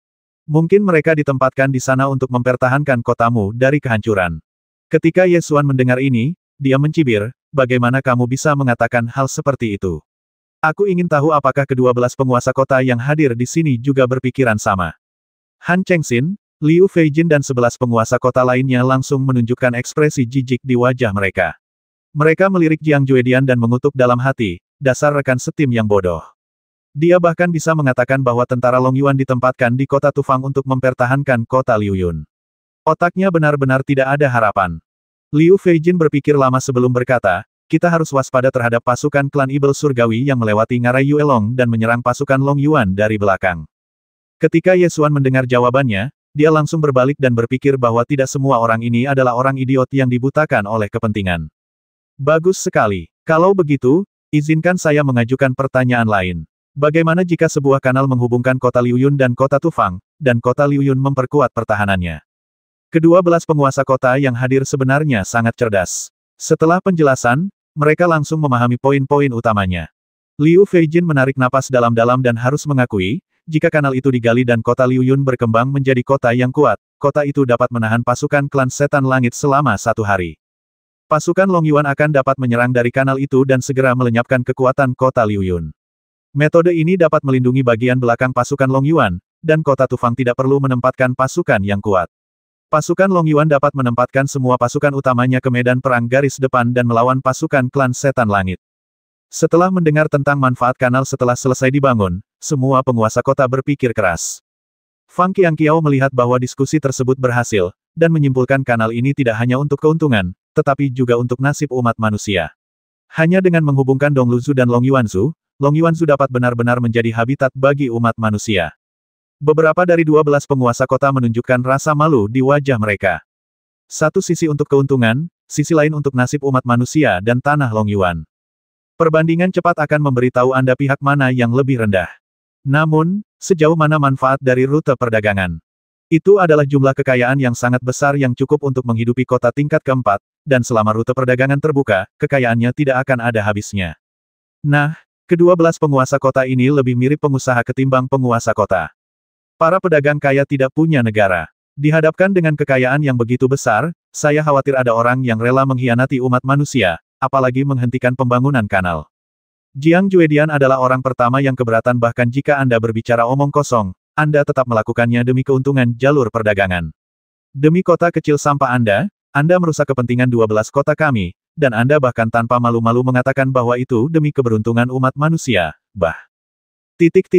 Mungkin mereka ditempatkan di sana untuk mempertahankan kotamu dari kehancuran. Ketika Ye Xuan mendengar ini, dia mencibir, bagaimana kamu bisa mengatakan hal seperti itu? Aku ingin tahu apakah ke-12 penguasa kota yang hadir di sini juga berpikiran sama. Han Chengxin, Liu Feijin dan 11 penguasa kota lainnya langsung menunjukkan ekspresi jijik di wajah mereka. Mereka melirik Jiang Juedian dan mengutuk dalam hati, dasar rekan setim yang bodoh. Dia bahkan bisa mengatakan bahwa tentara Longyuan ditempatkan di kota Tufang untuk mempertahankan kota Liuyun. Otaknya benar-benar tidak ada harapan. Liu Feijin berpikir lama sebelum berkata, kita harus waspada terhadap pasukan klan Ibel Surgawi yang melewati ngarai Yuelong dan menyerang pasukan Longyuan dari belakang. Ketika Ye Xuan mendengar jawabannya, dia langsung berbalik dan berpikir bahwa tidak semua orang ini adalah orang idiot yang dibutakan oleh kepentingan. Bagus sekali. Kalau begitu, izinkan saya mengajukan pertanyaan lain. Bagaimana jika sebuah kanal menghubungkan kota Liuyun dan kota Tufang, dan kota Liuyun memperkuat pertahanannya? Ke-12 penguasa kota yang hadir sebenarnya sangat cerdas. Setelah penjelasan, mereka langsung memahami poin-poin utamanya. Liu Feijin menarik napas dalam-dalam dan harus mengakui, jika kanal itu digali dan kota Liuyun berkembang menjadi kota yang kuat, kota itu dapat menahan pasukan klan setan langit selama 1 hari. Pasukan Longyuan akan dapat menyerang dari kanal itu dan segera melenyapkan kekuatan kota Liuyun. Metode ini dapat melindungi bagian belakang pasukan Longyuan, dan kota Tufang tidak perlu menempatkan pasukan yang kuat. Pasukan Longyuan dapat menempatkan semua pasukan utamanya ke medan perang garis depan dan melawan pasukan klan setan langit. Setelah mendengar tentang manfaat kanal setelah selesai dibangun, semua penguasa kota berpikir keras. Fang Qiangqiao melihat bahwa diskusi tersebut berhasil, dan menyimpulkan kanal ini tidak hanya untuk keuntungan, tetapi juga untuk nasib umat manusia. Hanya dengan menghubungkan Dongluzhu dan Longyuanzhu, Longyuanzhu dapat benar-benar menjadi habitat bagi umat manusia. Beberapa dari 12 penguasa kota menunjukkan rasa malu di wajah mereka. Satu sisi untuk keuntungan, sisi lain untuk nasib umat manusia dan tanah Longyuan. Perbandingan cepat akan memberitahu Anda pihak mana yang lebih rendah. Namun, sejauh mana manfaat dari rute perdagangan? Itu adalah jumlah kekayaan yang sangat besar yang cukup untuk menghidupi kota tingkat keempat, dan selama rute perdagangan terbuka, kekayaannya tidak akan ada habisnya. Nah, ke-12 penguasa kota ini lebih mirip pengusaha ketimbang penguasa kota. Para pedagang kaya tidak punya negara. Dihadapkan dengan kekayaan yang begitu besar, saya khawatir ada orang yang rela mengkhianati umat manusia, apalagi menghentikan pembangunan kanal. Jiang Juedian adalah orang pertama yang keberatan bahkan jika Anda berbicara omong kosong, Anda tetap melakukannya demi keuntungan jalur perdagangan. Demi kota kecil sampah Anda merusak kepentingan 12 kota kami, dan Anda bahkan tanpa malu-malu mengatakan bahwa itu demi keberuntungan umat manusia, bah. Titik.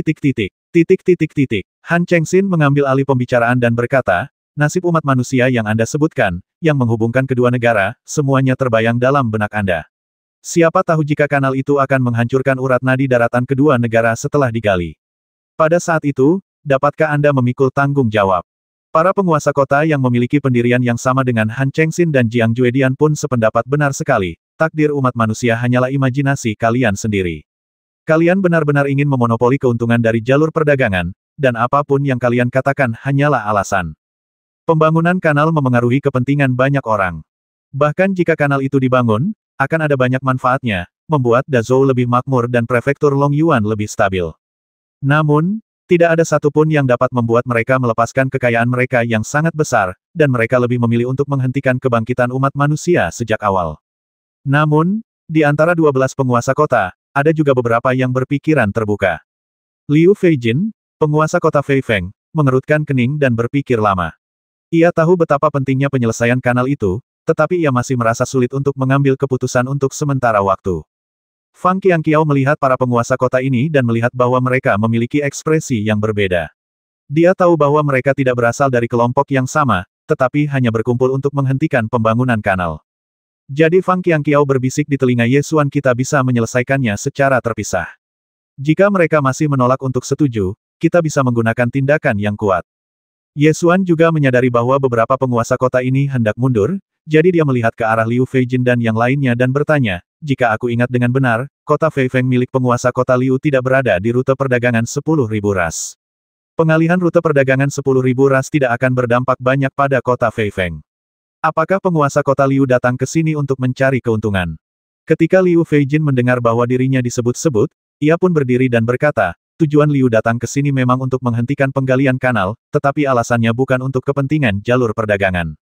Han Chengxin mengambil alih pembicaraan dan berkata, nasib umat manusia yang Anda sebutkan, yang menghubungkan kedua negara, semuanya terbayang dalam benak Anda. Siapa tahu jika kanal itu akan menghancurkan urat nadi daratan kedua negara setelah digali. Pada saat itu, dapatkah Anda memikul tanggung jawab? Para penguasa kota yang memiliki pendirian yang sama dengan Han Chengxin dan Jiang Juedian pun sependapat benar sekali, takdir umat manusia hanyalah imajinasi kalian sendiri. Kalian benar-benar ingin memonopoli keuntungan dari jalur perdagangan, dan apapun yang kalian katakan hanyalah alasan. Pembangunan kanal memengaruhi kepentingan banyak orang. Bahkan jika kanal itu dibangun, akan ada banyak manfaatnya, membuat Dazhou lebih makmur dan prefektur Longyuan lebih stabil. Namun, tidak ada satupun yang dapat membuat mereka melepaskan kekayaan mereka yang sangat besar, dan mereka lebih memilih untuk menghentikan kebangkitan umat manusia sejak awal. Namun, di antara 12 penguasa kota, ada juga beberapa yang berpikiran terbuka. Liu Feijin, penguasa kota Feifeng, mengerutkan kening dan berpikir lama. Ia tahu betapa pentingnya penyelesaian kanal itu, tetapi ia masih merasa sulit untuk mengambil keputusan untuk sementara waktu. Fang Qianqiao melihat para penguasa kota ini dan melihat bahwa mereka memiliki ekspresi yang berbeda. Dia tahu bahwa mereka tidak berasal dari kelompok yang sama, tetapi hanya berkumpul untuk menghentikan pembangunan kanal. Jadi Fang Qianqiao berbisik di telinga Ye Xuan, kita bisa menyelesaikannya secara terpisah. Jika mereka masih menolak untuk setuju, kita bisa menggunakan tindakan yang kuat. Ye Xuan juga menyadari bahwa beberapa penguasa kota ini hendak mundur, jadi dia melihat ke arah Liu Feijin dan yang lainnya dan bertanya, jika aku ingat dengan benar, kota Feifeng milik penguasa kota Liu tidak berada di rute perdagangan 10.000 ras. Pengalihan rute perdagangan 10.000 ras tidak akan berdampak banyak pada kota Feifeng. Apakah penguasa kota Liu datang ke sini untuk mencari keuntungan? Ketika Liu Feijin mendengar bahwa dirinya disebut-sebut, ia pun berdiri dan berkata, tujuan Liu datang ke sini memang untuk menghentikan penggalian kanal, tetapi alasannya bukan untuk kepentingan jalur perdagangan.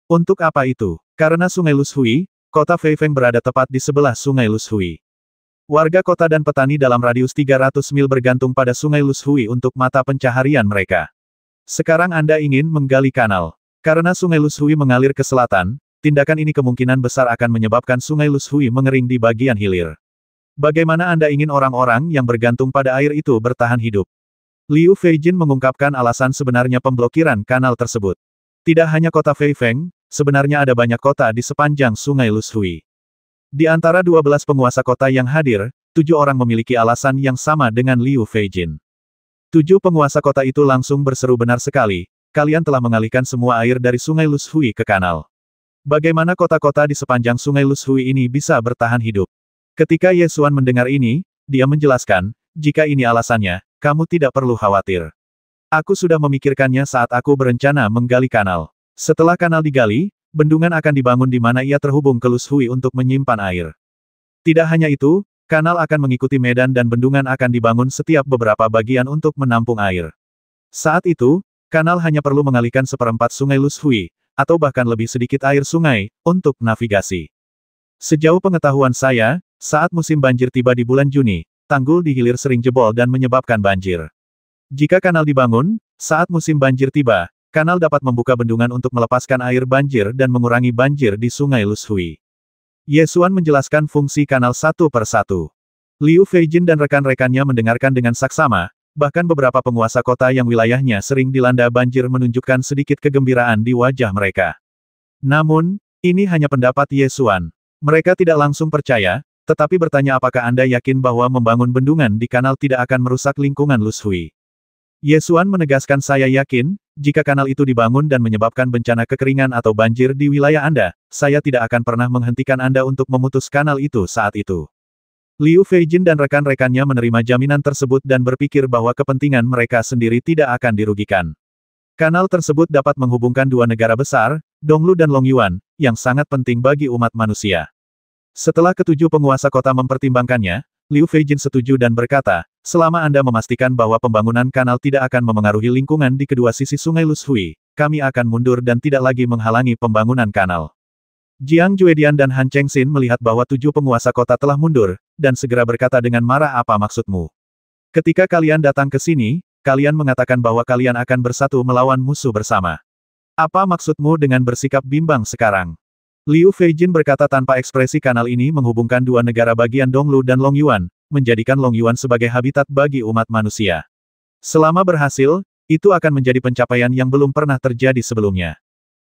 Untuk apa itu? Karena Sungai Lushui, kota Feifeng berada tepat di sebelah Sungai Lushui. Warga kota dan petani dalam radius 300 mil bergantung pada Sungai Lushui untuk mata pencaharian mereka. Sekarang Anda ingin menggali kanal. Karena Sungai Lushui mengalir ke selatan, tindakan ini kemungkinan besar akan menyebabkan Sungai Lushui mengering di bagian hilir. Bagaimana Anda ingin orang-orang yang bergantung pada air itu bertahan hidup? Liu Feijin mengungkapkan alasan sebenarnya pemblokiran kanal tersebut. Tidak hanya kota Feifeng, sebenarnya ada banyak kota di sepanjang Sungai Lushui. Di antara 12 penguasa kota yang hadir, 7 orang memiliki alasan yang sama dengan Liu Feijin. 7 penguasa kota itu langsung berseru, benar sekali, kalian telah mengalihkan semua air dari Sungai Lushui ke kanal. Bagaimana kota-kota di sepanjang Sungai Lushui ini bisa bertahan hidup? Ketika Ye Xuan mendengar ini, dia menjelaskan, jika ini alasannya, kamu tidak perlu khawatir. Aku sudah memikirkannya saat aku berencana menggali kanal. Setelah kanal digali, bendungan akan dibangun di mana ia terhubung ke Lushui untuk menyimpan air. Tidak hanya itu, kanal akan mengikuti medan dan bendungan akan dibangun setiap beberapa bagian untuk menampung air. Saat itu, kanal hanya perlu mengalihkan seperempat Sungai Lushui, atau bahkan lebih sedikit air sungai, untuk navigasi. Sejauh pengetahuan saya, saat musim banjir tiba di bulan Juni, tanggul di hilir sering jebol dan menyebabkan banjir. Jika kanal dibangun, saat musim banjir tiba, kanal dapat membuka bendungan untuk melepaskan air banjir dan mengurangi banjir di Sungai Lushui. Ye Xuan menjelaskan fungsi kanal satu per satu. Liu Feijin dan rekan-rekannya mendengarkan dengan saksama, bahkan beberapa penguasa kota yang wilayahnya sering dilanda banjir menunjukkan sedikit kegembiraan di wajah mereka. Namun, ini hanya pendapat Ye Xuan. Mereka tidak langsung percaya, tetapi bertanya apakah Anda yakin bahwa membangun bendungan di kanal tidak akan merusak lingkungan Lushui. Ye Xuan menegaskan, saya yakin, jika kanal itu dibangun dan menyebabkan bencana kekeringan atau banjir di wilayah Anda, saya tidak akan pernah menghentikan Anda untuk memutus kanal itu saat itu. Liu Feijin dan rekan-rekannya menerima jaminan tersebut dan berpikir bahwa kepentingan mereka sendiri tidak akan dirugikan. Kanal tersebut dapat menghubungkan dua negara besar, Donglu dan Longyuan, yang sangat penting bagi umat manusia. Setelah ketujuh penguasa kota mempertimbangkannya, Liu Feijin setuju dan berkata, selama Anda memastikan bahwa pembangunan kanal tidak akan memengaruhi lingkungan di kedua sisi Sungai Lushui, kami akan mundur dan tidak lagi menghalangi pembangunan kanal. Jiang Juedian dan Han Chengxin melihat bahwa 7 penguasa kota telah mundur, dan segera berkata dengan marah, apa maksudmu? Ketika kalian datang ke sini, kalian mengatakan bahwa kalian akan bersatu melawan musuh bersama. Apa maksudmu dengan bersikap bimbang sekarang? Liu Feijin berkata tanpa ekspresi. Kanal ini menghubungkan dua negara bagian Donglu dan Longyuan, menjadikan Longyuan sebagai habitat bagi umat manusia. Selama berhasil, itu akan menjadi pencapaian yang belum pernah terjadi sebelumnya.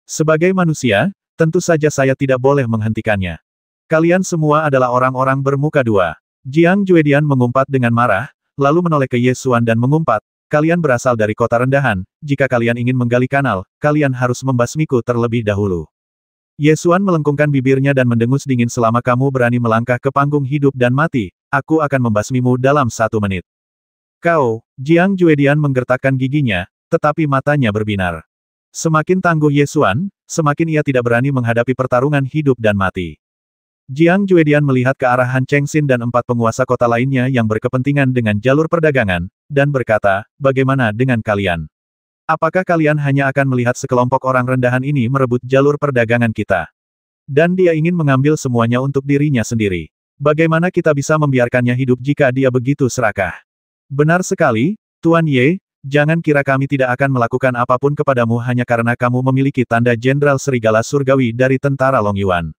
Sebagai manusia, tentu saja saya tidak boleh menghentikannya. Kalian semua adalah orang-orang bermuka dua. Jiang Juedian mengumpat dengan marah, lalu menoleh ke Ye Xuan dan mengumpat, kalian berasal dari kota rendahan, jika kalian ingin menggali kanal, kalian harus membasmiku terlebih dahulu. Ye Xuan melengkungkan bibirnya dan mendengus dingin. Selama kamu berani melangkah ke panggung hidup dan mati, aku akan membasmimu dalam 1 menit. Kau, Jiang Juedian menggertakkan giginya, tetapi matanya berbinar. Semakin tangguh Ye Xuan, semakin ia tidak berani menghadapi pertarungan hidup dan mati. Jiang Juedian melihat ke arah Han Chengxin dan 4 penguasa kota lainnya yang berkepentingan dengan jalur perdagangan, dan berkata, bagaimana dengan kalian? Apakah kalian hanya akan melihat sekelompok orang rendahan ini merebut jalur perdagangan kita? Dan dia ingin mengambil semuanya untuk dirinya sendiri. Bagaimana kita bisa membiarkannya hidup jika dia begitu serakah? Benar sekali, Tuan Ye, jangan kira kami tidak akan melakukan apapun kepadamu hanya karena kamu memiliki tanda Jenderal Serigala Surgawi dari tentara Longyuan.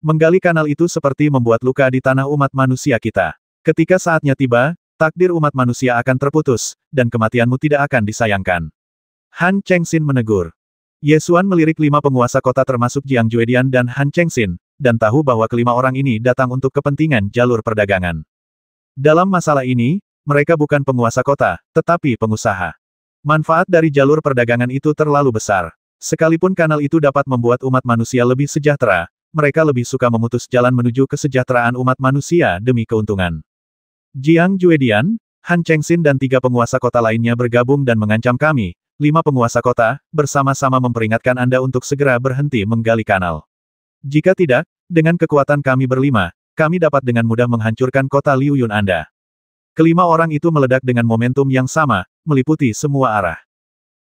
Menggali kanal itu seperti membuat luka di tanah umat manusia kita. Ketika saatnya tiba, takdir umat manusia akan terputus, dan kematianmu tidak akan disayangkan. Han Chengxin menegur. Ye Xuan melirik 5 penguasa kota termasuk Jiang Juedian dan Han Chengxin, dan tahu bahwa kelima orang ini datang untuk kepentingan jalur perdagangan. Dalam masalah ini, mereka bukan penguasa kota, tetapi pengusaha. Manfaat dari jalur perdagangan itu terlalu besar. Sekalipun kanal itu dapat membuat umat manusia lebih sejahtera, mereka lebih suka memutus jalan menuju kesejahteraan umat manusia demi keuntungan. Jiang Juedian, Han Chengxin dan 3 penguasa kota lainnya bergabung dan mengancam kami. 5 penguasa kota, bersama-sama memperingatkan Anda untuk segera berhenti menggali kanal. Jika tidak, dengan kekuatan kami berlima, kami dapat dengan mudah menghancurkan kota Liuyun Anda. Kelima orang itu meledak dengan momentum yang sama, meliputi semua arah.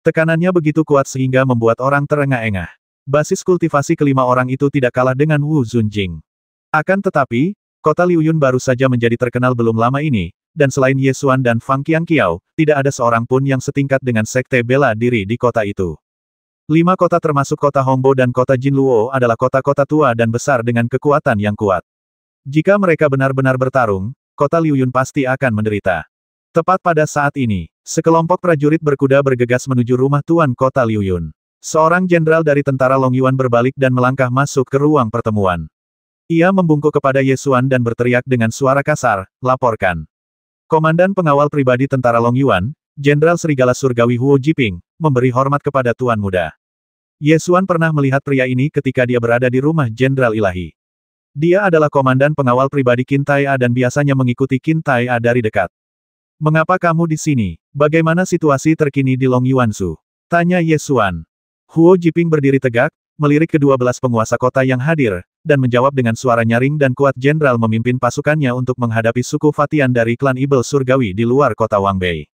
Tekanannya begitu kuat sehingga membuat orang terengah-engah. Basis kultivasi kelima orang itu tidak kalah dengan Wu Zunjing. Akan tetapi, kota Liuyun baru saja menjadi terkenal belum lama ini, dan selain Ye Xuan dan Fang Qiangqiao, tidak ada seorang pun yang setingkat dengan sekte bela diri di kota itu. 5 kota termasuk kota Hongbo dan kota Jinluo adalah kota-kota tua dan besar dengan kekuatan yang kuat. Jika mereka benar-benar bertarung, kota Liuyun pasti akan menderita. Tepat pada saat ini, sekelompok prajurit berkuda bergegas menuju rumah tuan kota Liuyun. Seorang jenderal dari tentara Longyuan berbalik dan melangkah masuk ke ruang pertemuan. Ia membungkuk kepada Ye Xuan dan berteriak dengan suara kasar, laporkan. Komandan pengawal pribadi tentara Longyuan, Jenderal Serigala Surgawi Huo Jiping, memberi hormat kepada Tuan Muda. Ye Xuan pernah melihat pria ini ketika dia berada di rumah Jenderal Ilahi. Dia adalah komandan pengawal pribadi Qin Tai A dan biasanya mengikuti Qin Tai A dari dekat. Mengapa kamu di sini? Bagaimana situasi terkini di Longyuansu? Tanya Ye Xuan. Huo Jiping berdiri tegak, melirik ke-12 penguasa kota yang hadir, dan menjawab dengan suara nyaring dan kuat. Jenderal memimpin pasukannya untuk menghadapi suku Fatian dari klan Ibel Surgawi di luar kota Wangbei.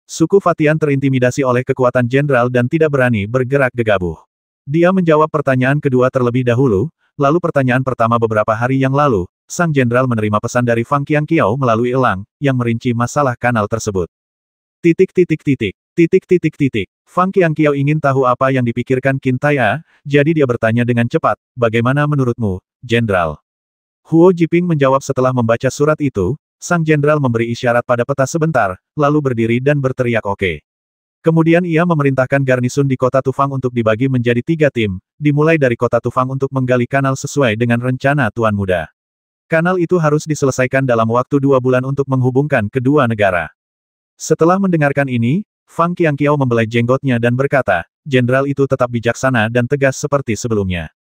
Suku Fatian terintimidasi oleh kekuatan jenderal dan tidak berani bergerak gegabah. Dia menjawab pertanyaan kedua terlebih dahulu, lalu pertanyaan pertama beberapa hari yang lalu, sang jenderal menerima pesan dari Fang Qiangqiao melalui elang, yang merinci masalah kanal tersebut. Fang Qiangqiao ingin tahu apa yang dipikirkan Qin Tai A, jadi dia bertanya dengan cepat, bagaimana menurutmu, Jenderal? Huo Jiping menjawab setelah membaca surat itu, sang jenderal memberi isyarat pada peta sebentar, lalu berdiri dan berteriak oke. Kemudian ia memerintahkan garnisun di kota Tufang untuk dibagi menjadi 3 tim, dimulai dari kota Tufang untuk menggali kanal sesuai dengan rencana Tuan Muda. Kanal itu harus diselesaikan dalam waktu 2 bulan untuk menghubungkan kedua negara. Setelah mendengarkan ini, Fang Qiangqiao membelai jenggotnya dan berkata, jenderal itu tetap bijaksana dan tegas seperti sebelumnya.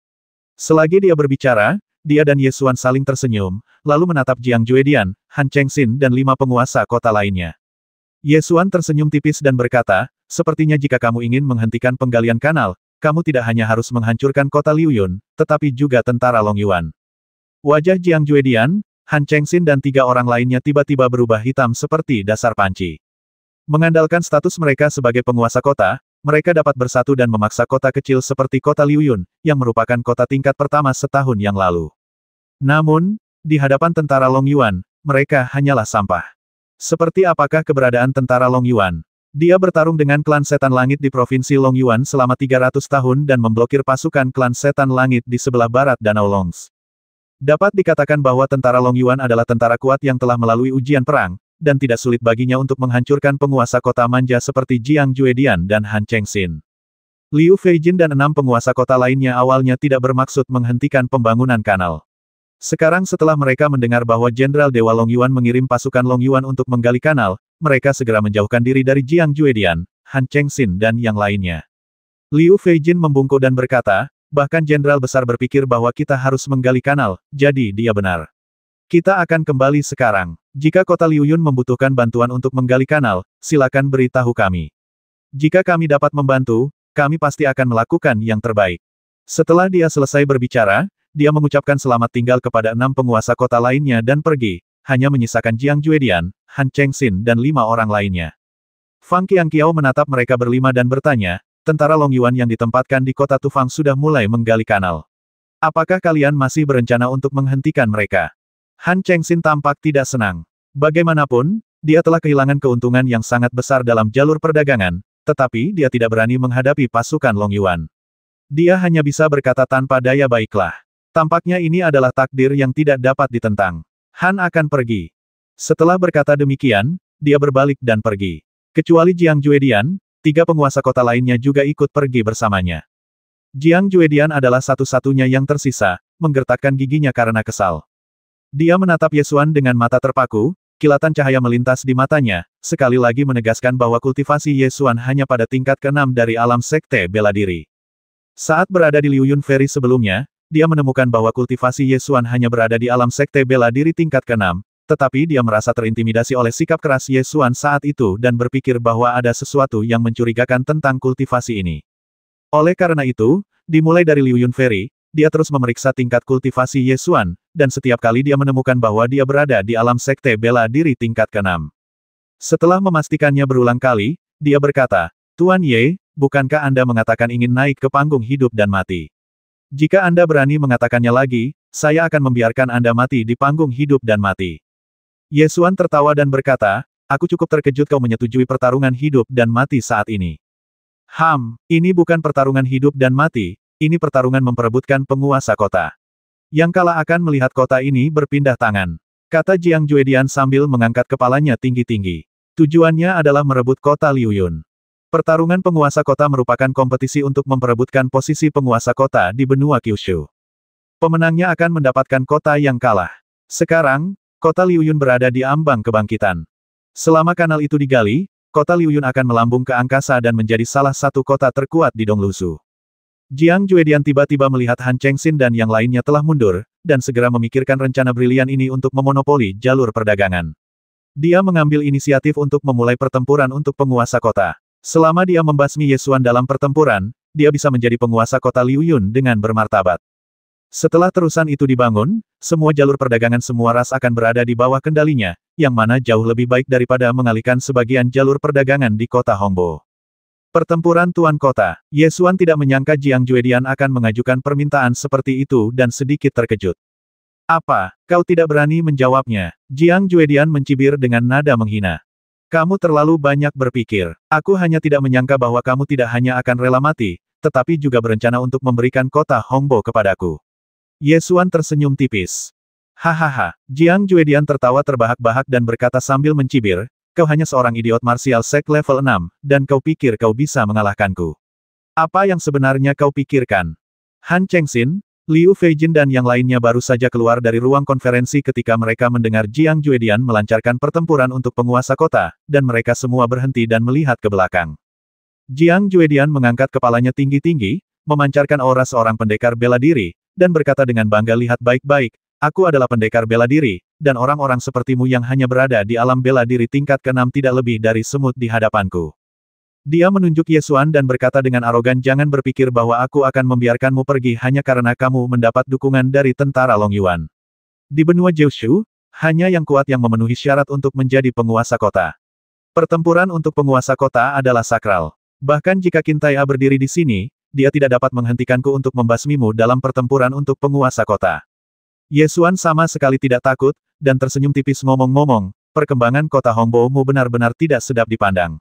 Selagi dia berbicara, dia dan Ye Xuan saling tersenyum, lalu menatap Jiang Juedian, Han Chengxin dan 5 penguasa kota lainnya. Ye Xuan tersenyum tipis dan berkata, sepertinya jika kamu ingin menghentikan penggalian kanal, kamu tidak hanya harus menghancurkan kota Liuyun, tetapi juga tentara Longyuan. Wajah Jiang Juedian, Han Chengxin dan 3 orang lainnya tiba-tiba berubah hitam seperti dasar panci. Mengandalkan status mereka sebagai penguasa kota, mereka dapat bersatu dan memaksa kota kecil seperti kota Liuyun, yang merupakan kota tingkat pertama setahun yang lalu. Namun, di hadapan tentara Longyuan, mereka hanyalah sampah. Seperti apakah keberadaan tentara Longyuan? Dia bertarung dengan klan setan langit di Provinsi Longyuan selama 300 tahun dan memblokir pasukan klan setan langit di sebelah barat Danau Longs. Dapat dikatakan bahwa tentara Longyuan adalah tentara kuat yang telah melalui ujian perang, dan tidak sulit baginya untuk menghancurkan penguasa kota manja seperti Jiang Juedian dan Han Chengxin. Liu Feijin dan 6 penguasa kota lainnya awalnya tidak bermaksud menghentikan pembangunan kanal. Sekarang setelah mereka mendengar bahwa Jenderal Dewa Longyuan mengirim pasukan Longyuan untuk menggali kanal, mereka segera menjauhkan diri dari Jiang Juedian, Han Chengxin dan yang lainnya. Liu Feijin membungkuk dan berkata, bahkan Jenderal Besar berpikir bahwa kita harus menggali kanal, jadi dia benar. Kita akan kembali sekarang. Jika kota Liuyun membutuhkan bantuan untuk menggali kanal, silakan beritahu kami. Jika kami dapat membantu, kami pasti akan melakukan yang terbaik. Setelah dia selesai berbicara, dia mengucapkan selamat tinggal kepada 6 penguasa kota lainnya dan pergi, hanya menyisakan Jiang Juedian, Han Chengxin dan 5 orang lainnya. Fang Qiangqiao menatap mereka berlima dan bertanya, tentara Longyuan yang ditempatkan di kota Tufang sudah mulai menggali kanal. Apakah kalian masih berencana untuk menghentikan mereka? Han Chengxin tampak tidak senang. Bagaimanapun, dia telah kehilangan keuntungan yang sangat besar dalam jalur perdagangan, tetapi dia tidak berani menghadapi pasukan Longyuan. Dia hanya bisa berkata tanpa daya baiklah. Tampaknya ini adalah takdir yang tidak dapat ditentang. Han akan pergi. Setelah berkata demikian, dia berbalik dan pergi. Kecuali Jiang Juedian, 3 penguasa kota lainnya juga ikut pergi bersamanya. Jiang Juedian adalah satu-satunya yang tersisa, menggertakkan giginya karena kesal. Dia menatap Yesuan dengan mata terpaku, kilatan cahaya melintas di matanya, sekali lagi menegaskan bahwa kultivasi Yesuan hanya pada tingkat ke-6 dari alam sekte bela diri. Saat berada di Liuyun Ferry sebelumnya, dia menemukan bahwa kultivasi Yesuan hanya berada di alam sekte bela diri tingkat ke-6, tetapi dia merasa terintimidasi oleh sikap keras Yesuan saat itu dan berpikir bahwa ada sesuatu yang mencurigakan tentang kultivasi ini. Oleh karena itu, dimulai dari Liuyun Ferry, dia terus memeriksa tingkat kultivasi Yesuan, dan setiap kali dia menemukan bahwa dia berada di alam sekte bela diri tingkat ke-6. Setelah memastikannya berulang kali, dia berkata, Tuan Ye, bukankah Anda mengatakan ingin naik ke panggung hidup dan mati? Jika Anda berani mengatakannya lagi, saya akan membiarkan Anda mati di panggung hidup dan mati. Yesuan tertawa dan berkata, aku cukup terkejut kau menyetujui pertarungan hidup dan mati saat ini. Ini bukan pertarungan hidup dan mati, ini pertarungan memperebutkan penguasa kota. Yang kalah akan melihat kota ini berpindah tangan, kata Jiang Juedian sambil mengangkat kepalanya tinggi-tinggi. Tujuannya adalah merebut kota Liuyun. Pertarungan penguasa kota merupakan kompetisi untuk memperebutkan posisi penguasa kota di benua Kyushu. Pemenangnya akan mendapatkan kota yang kalah. Sekarang, kota Liuyun berada di ambang kebangkitan. Selama kanal itu digali, kota Liuyun akan melambung ke angkasa dan menjadi salah satu kota terkuat di Donglusu. Jiang Juedian tiba-tiba melihat Han Chengxin dan yang lainnya telah mundur, dan segera memikirkan rencana brilian ini untuk memonopoli jalur perdagangan. Dia mengambil inisiatif untuk memulai pertempuran untuk penguasa kota. Selama dia membasmi Yesuan dalam pertempuran, dia bisa menjadi penguasa kota Liuyun dengan bermartabat. Setelah terusan itu dibangun, semua jalur perdagangan semua ras akan berada di bawah kendalinya, yang mana jauh lebih baik daripada mengalihkan sebagian jalur perdagangan di kota Hongbo. Pertempuran Tuan Kota. Yesuan tidak menyangka Jiang Juedian akan mengajukan permintaan seperti itu dan sedikit terkejut. Apa, kau tidak berani menjawabnya? Jiang Juedian mencibir dengan nada menghina. Kamu terlalu banyak berpikir. Aku hanya tidak menyangka bahwa kamu tidak hanya akan rela mati, tetapi juga berencana untuk memberikan kota Hongbo kepadaku. Yesuan tersenyum tipis. Hahaha, Jiang Juedian tertawa terbahak-bahak dan berkata sambil mencibir, kau hanya seorang idiot martial sect level 6, dan kau pikir kau bisa mengalahkanku. Apa yang sebenarnya kau pikirkan? Han Chengxin, Liu Feijin dan yang lainnya baru saja keluar dari ruang konferensi ketika mereka mendengar Jiang Juedian melancarkan pertempuran untuk penguasa kota, dan mereka semua berhenti dan melihat ke belakang. Jiang Juedian mengangkat kepalanya tinggi-tinggi, memancarkan aura seorang pendekar bela diri, dan berkata dengan bangga, lihat baik-baik, aku adalah pendekar bela diri, dan orang-orang sepertimu yang hanya berada di alam bela diri tingkat ke-6 tidak lebih dari semut di hadapanku. Dia menunjuk Yesuan dan berkata dengan arogan, jangan berpikir bahwa aku akan membiarkanmu pergi hanya karena kamu mendapat dukungan dari tentara Longyuan. Di benua Jiushu, hanya yang kuat yang memenuhi syarat untuk menjadi penguasa kota. Pertempuran untuk penguasa kota adalah sakral. Bahkan jika Qintaya berdiri di sini, dia tidak dapat menghentikanku untuk membasmimu dalam pertempuran untuk penguasa kota. Yesuan sama sekali tidak takut, dan tersenyum tipis ngomong-ngomong, perkembangan kota Hongbo-mu benar-benar tidak sedap dipandang.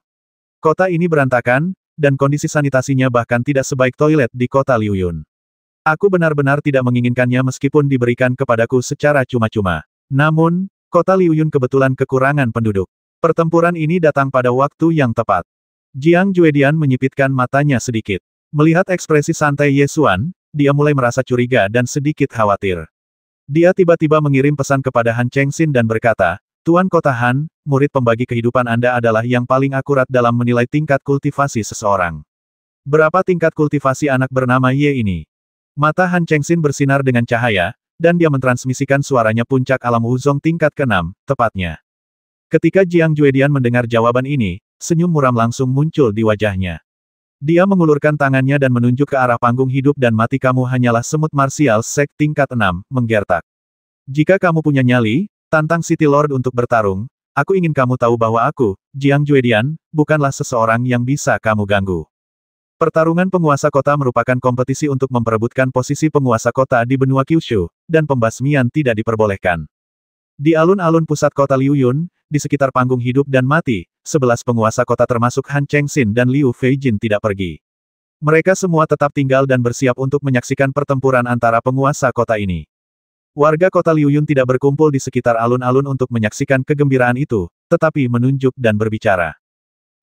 Kota ini berantakan, dan kondisi sanitasinya bahkan tidak sebaik toilet di kota Liuyun. Aku benar-benar tidak menginginkannya meskipun diberikan kepadaku secara cuma-cuma. Namun, kota Liuyun kebetulan kekurangan penduduk. Pertempuran ini datang pada waktu yang tepat. Jiang Juedian menyipitkan matanya sedikit. Melihat ekspresi santai Ye Xuan, dia mulai merasa curiga dan sedikit khawatir. Dia tiba-tiba mengirim pesan kepada Han Chengxin dan berkata, Tuan Kota Han, murid pembagi kehidupan Anda adalah yang paling akurat dalam menilai tingkat kultivasi seseorang. Berapa tingkat kultivasi anak bernama Ye ini? Mata Han Chengxin bersinar dengan cahaya, dan dia mentransmisikan suaranya puncak alam Wuzong tingkat ke-6, tepatnya. Ketika Jiang Juedian mendengar jawaban ini, senyum muram langsung muncul di wajahnya. Dia mengulurkan tangannya dan menunjuk ke arah panggung hidup dan mati. Kamu hanyalah semut marsial sek tingkat 6, menggertak. Jika kamu punya nyali, tantang City Lord untuk bertarung. Aku ingin kamu tahu bahwa aku, Jiang Juedian, bukanlah seseorang yang bisa kamu ganggu. Pertarungan penguasa kota merupakan kompetisi untuk memperebutkan posisi penguasa kota di benua Kyushu, dan pembasmian tidak diperbolehkan. Di alun-alun pusat kota Liuyun, di sekitar panggung hidup dan mati, 11 penguasa kota termasuk Han Chengxin dan Liu Feijin tidak pergi. Mereka semua tetap tinggal dan bersiap untuk menyaksikan pertempuran antara penguasa kota ini. Warga kota Liuyun tidak berkumpul di sekitar alun-alun untuk menyaksikan kegembiraan itu, tetapi menunjuk dan berbicara.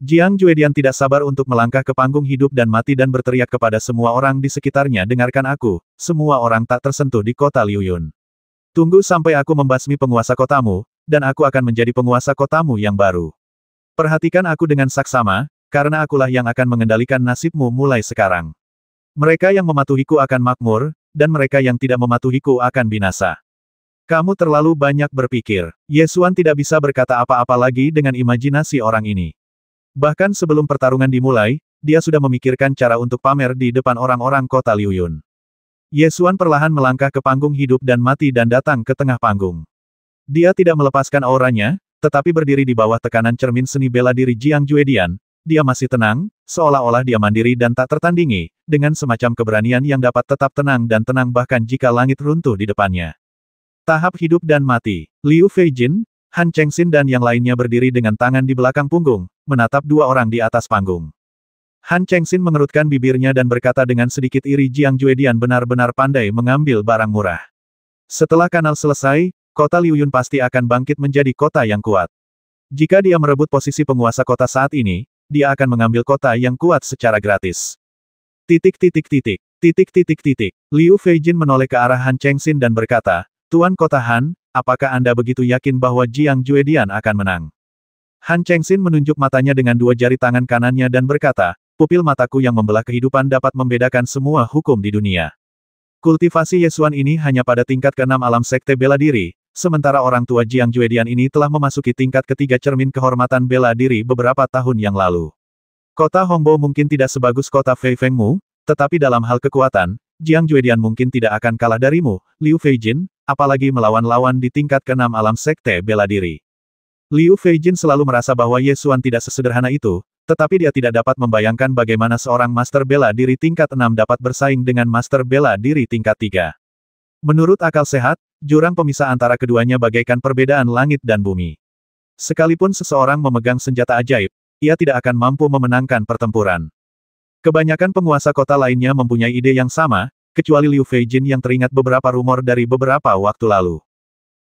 Jiang Juedian tidak sabar untuk melangkah ke panggung hidup dan mati dan berteriak kepada semua orang di sekitarnya, dengarkan aku, semua orang tak tersentuh di kota Liuyun. Tunggu sampai aku membasmi penguasa kotamu, dan aku akan menjadi penguasa kotamu yang baru. Perhatikan aku dengan saksama, karena akulah yang akan mengendalikan nasibmu mulai sekarang. Mereka yang mematuhiku akan makmur, dan mereka yang tidak mematuhiku akan binasa. Kamu terlalu banyak berpikir. Ye Xuan tidak bisa berkata apa-apa lagi dengan imajinasi orang ini. Bahkan sebelum pertarungan dimulai, dia sudah memikirkan cara untuk pamer di depan orang-orang kota Liuyun. Ye Xuan perlahan melangkah ke panggung hidup dan mati dan datang ke tengah panggung. Dia tidak melepaskan auranya, tetapi berdiri di bawah tekanan cermin seni bela diri Jiang Juedian. Dia masih tenang, seolah-olah dia mandiri dan tak tertandingi, dengan semacam keberanian yang dapat tetap tenang dan tenang bahkan jika langit runtuh di depannya. Tahap hidup dan mati. Liu Feijin, Han Chengxin dan yang lainnya berdiri dengan tangan di belakang punggung, menatap dua orang di atas panggung. Han Chengxin mengerutkan bibirnya dan berkata dengan sedikit iri, Jiang Juedian benar-benar pandai mengambil barang murah. Setelah kanal selesai, kota Liuyun pasti akan bangkit menjadi kota yang kuat. Jika dia merebut posisi penguasa kota saat ini, dia akan mengambil kota yang kuat secara gratis. Liu Feijin menoleh ke arah Han Chengxin dan berkata, Tuan Kota Han, apakah Anda begitu yakin bahwa Jiang Juedian akan menang? Han Chengxin menunjuk matanya dengan dua jari tangan kanannya dan berkata, pupil mataku yang membelah kehidupan dapat membedakan semua hukum di dunia. Kultivasi Ye Xuan ini hanya pada tingkat ke-6 alam sekte bela diri, sementara orang tua Jiang Juedian ini telah memasuki tingkat ketiga cermin kehormatan bela diri beberapa tahun yang lalu. Kota Hongbo mungkin tidak sebagus kota Fei Fengmu, tetapi dalam hal kekuatan, Jiang Juedian mungkin tidak akan kalah darimu, Liu Feijin, apalagi melawan lawan di tingkat ke-6 alam sekte bela diri. Liu Feijin selalu merasa bahwa Ye Xuan tidak sesederhana itu, tetapi dia tidak dapat membayangkan bagaimana seorang master bela diri tingkat 6 dapat bersaing dengan master bela diri tingkat 3. Menurut akal sehat, jurang pemisah antara keduanya bagaikan perbedaan langit dan bumi. Sekalipun seseorang memegang senjata ajaib, ia tidak akan mampu memenangkan pertempuran. Kebanyakan penguasa kota lainnya mempunyai ide yang sama, kecuali Liu Feijin yang teringat beberapa rumor dari beberapa waktu lalu.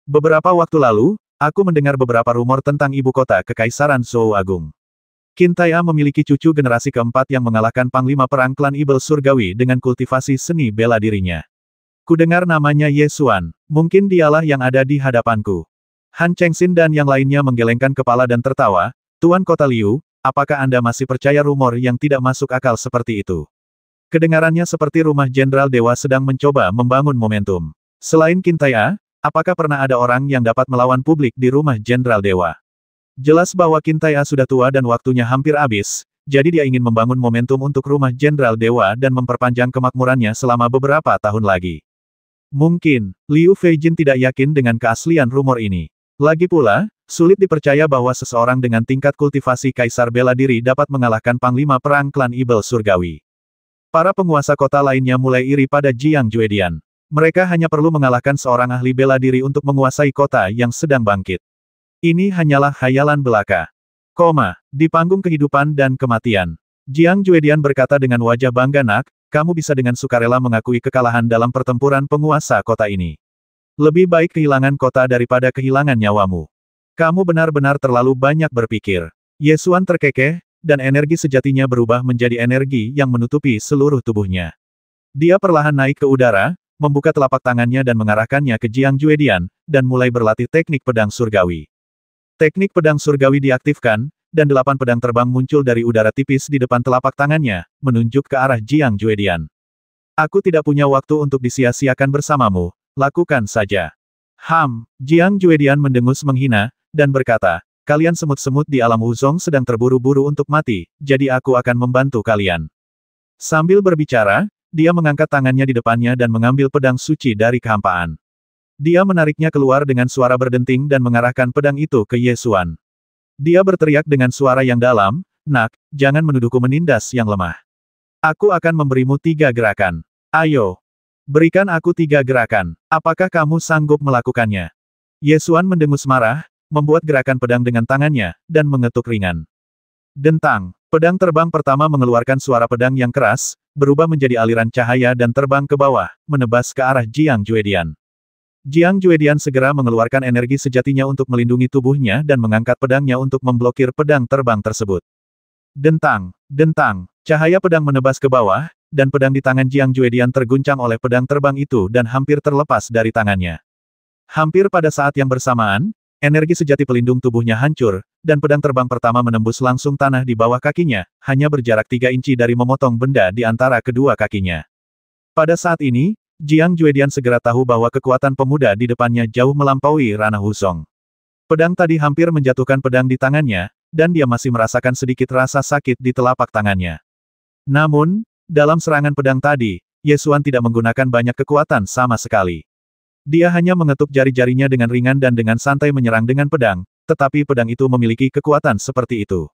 Beberapa waktu lalu, aku mendengar beberapa rumor tentang ibu kota Kekaisaran Zhou Agung. Qin Tai'a memiliki cucu generasi keempat yang mengalahkan panglima perang klan Ibel Surgawi dengan kultivasi seni bela dirinya. Kudengar namanya Ye Xuan, mungkin dialah yang ada di hadapanku. Han Chengxin dan yang lainnya menggelengkan kepala dan tertawa, Tuan Kota Liu, apakah Anda masih percaya rumor yang tidak masuk akal seperti itu? Kedengarannya seperti rumah Jenderal Dewa sedang mencoba membangun momentum. Selain Qin Tai'a, apakah pernah ada orang yang dapat melawan publik di rumah Jenderal Dewa? Jelas bahwa Qin Tai'a sudah tua dan waktunya hampir habis, jadi dia ingin membangun momentum untuk rumah Jenderal Dewa dan memperpanjang kemakmurannya selama beberapa tahun lagi. Mungkin, Liu Feijin tidak yakin dengan keaslian rumor ini. Lagi pula, sulit dipercaya bahwa seseorang dengan tingkat kultivasi kaisar bela diri dapat mengalahkan panglima perang klan Ibel Surgawi. Para penguasa kota lainnya mulai iri pada Jiang Juedian. Mereka hanya perlu mengalahkan seorang ahli bela diri untuk menguasai kota yang sedang bangkit. Ini hanyalah khayalan belaka. Di panggung kehidupan dan kematian. Jiang Juedian berkata dengan wajah bangga, "Nak, kamu bisa dengan sukarela mengakui kekalahan dalam pertempuran penguasa kota ini. Lebih baik kehilangan kota daripada kehilangan nyawamu. Kamu benar-benar terlalu banyak berpikir." Ye Xuan terkekeh, dan energi sejatinya berubah menjadi energi yang menutupi seluruh tubuhnya. Dia perlahan naik ke udara, membuka telapak tangannya dan mengarahkannya ke Jiang Juedian, dan mulai berlatih teknik pedang surgawi. Teknik pedang surgawi diaktifkan, dan 8 pedang terbang muncul dari udara tipis di depan telapak tangannya, menunjuk ke arah Jiang Juedian. "Aku tidak punya waktu untuk disia-siakan bersamamu, lakukan saja." Jiang Juedian mendengus menghina, dan berkata, "Kalian semut-semut di alam Wuzong sedang terburu-buru untuk mati, jadi aku akan membantu kalian." Sambil berbicara, dia mengangkat tangannya di depannya dan mengambil pedang suci dari kehampaan. Dia menariknya keluar dengan suara berdenting dan mengarahkan pedang itu ke Ye Xuan. Dia berteriak dengan suara yang dalam, "Nak, jangan menuduhku menindas yang lemah. Aku akan memberimu 3 gerakan. Ayo. Berikan aku 3 gerakan. Apakah kamu sanggup melakukannya?" Ye Xuan mendengus marah, membuat gerakan pedang dengan tangannya, dan mengetuk ringan. Dentang. Pedang terbang pertama mengeluarkan suara pedang yang keras, berubah menjadi aliran cahaya dan terbang ke bawah, menebas ke arah Jiang Juedian. Jiang Juedian segera mengeluarkan energi sejatinya untuk melindungi tubuhnya dan mengangkat pedangnya untuk memblokir pedang terbang tersebut. Dentang. Cahaya pedang menebas ke bawah, dan pedang di tangan Jiang Juedian terguncang oleh pedang terbang itu dan hampir terlepas dari tangannya. Hampir pada saat yang bersamaan, energi sejati pelindung tubuhnya hancur, dan pedang terbang pertama menembus langsung tanah di bawah kakinya, hanya berjarak 3 inci dari memotong benda di antara kedua kakinya. Pada saat ini, Jiang Juedian segera tahu bahwa kekuatan pemuda di depannya jauh melampaui ranah Wuzong. Pedang tadi hampir menjatuhkan pedang di tangannya, dan dia masih merasakan sedikit rasa sakit di telapak tangannya. Namun, dalam serangan pedang tadi, Ye Xuan tidak menggunakan banyak kekuatan sama sekali. Dia hanya mengetuk jari-jarinya dengan ringan dan dengan santai menyerang dengan pedang, tetapi pedang itu memiliki kekuatan seperti itu.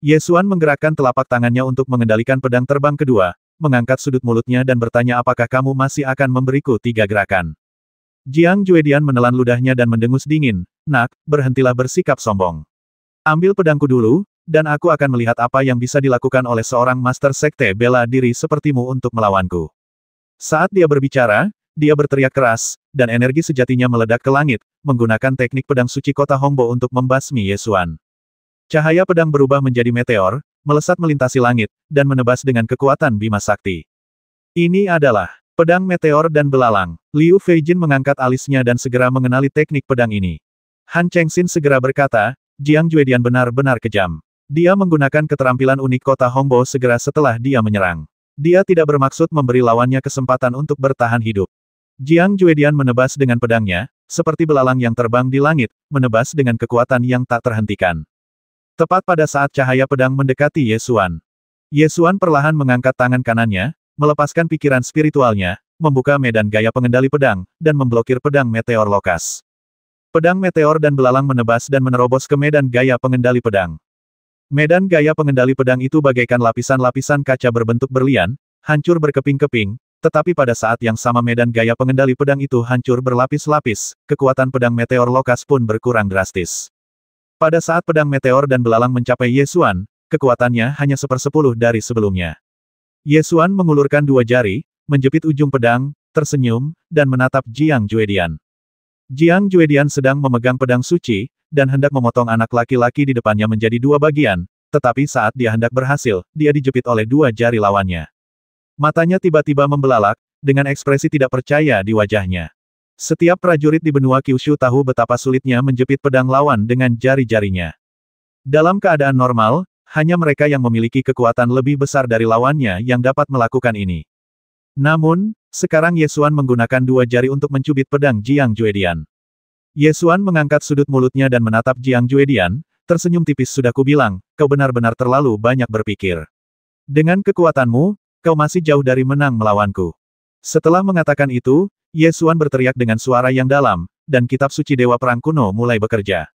Ye Xuan menggerakkan telapak tangannya untuk mengendalikan pedang terbang kedua, mengangkat sudut mulutnya dan bertanya, "Apakah kamu masih akan memberiku 3 gerakan?" Jiang Juedian menelan ludahnya dan mendengus dingin, "Nak, berhentilah bersikap sombong. Ambil pedangku dulu, dan aku akan melihat apa yang bisa dilakukan oleh seorang master sekte bela diri sepertimu untuk melawanku." Saat dia berbicara, dia berteriak keras, dan energi sejatinya meledak ke langit, menggunakan teknik pedang suci kota Hongbo untuk membasmi Ye Xuan. Cahaya pedang berubah menjadi meteor, melesat melintasi langit, dan menebas dengan kekuatan Bima Sakti. Ini adalah pedang meteor dan belalang. Liu Feijin mengangkat alisnya dan segera mengenali teknik pedang ini. Han Chengxin segera berkata, "Jiang Juedian benar-benar kejam. Dia menggunakan keterampilan unik kota Hongbo segera setelah dia menyerang. Dia tidak bermaksud memberi lawannya kesempatan untuk bertahan hidup." Jiang Juedian menebas dengan pedangnya, seperti belalang yang terbang di langit, menebas dengan kekuatan yang tak terhentikan. Tepat pada saat cahaya pedang mendekati Ye Xuan. Ye Xuan perlahan mengangkat tangan kanannya, melepaskan pikiran spiritualnya, membuka medan gaya pengendali pedang, dan memblokir pedang meteor lokas. Pedang meteor dan belalang menebas dan menerobos ke medan gaya pengendali pedang. Medan gaya pengendali pedang itu bagaikan lapisan-lapisan kaca berbentuk berlian, hancur berkeping-keping, tetapi pada saat yang sama medan gaya pengendali pedang itu hancur berlapis-lapis, kekuatan pedang meteor lokas pun berkurang drastis. Pada saat pedang meteor dan belalang mencapai Ye Xuan, kekuatannya hanya 1/10 dari sebelumnya. Ye Xuan mengulurkan 2 jari, menjepit ujung pedang, tersenyum, dan menatap Jiang Juedian. Jiang Juedian sedang memegang pedang suci, dan hendak memotong anak laki-laki di depannya menjadi 2 bagian, tetapi saat dia hendak berhasil, dia dijepit oleh 2 jari lawannya. Matanya tiba-tiba membelalak, dengan ekspresi tidak percaya di wajahnya. Setiap prajurit di benua Kyushu tahu betapa sulitnya menjepit pedang lawan dengan jari-jarinya. Dalam keadaan normal, hanya mereka yang memiliki kekuatan lebih besar dari lawannya yang dapat melakukan ini. Namun, sekarang Ye Xuan menggunakan 2 jari untuk mencubit pedang Jiang Juedian. Ye Xuan mengangkat sudut mulutnya dan menatap Jiang Juedian, tersenyum tipis, "Sudah kubilang, kau benar-benar terlalu banyak berpikir. Dengan kekuatanmu, kau masih jauh dari menang melawanku." Setelah mengatakan itu, Ye Xuan berteriak dengan suara yang dalam, dan kitab suci Dewa Perang Kuno mulai bekerja.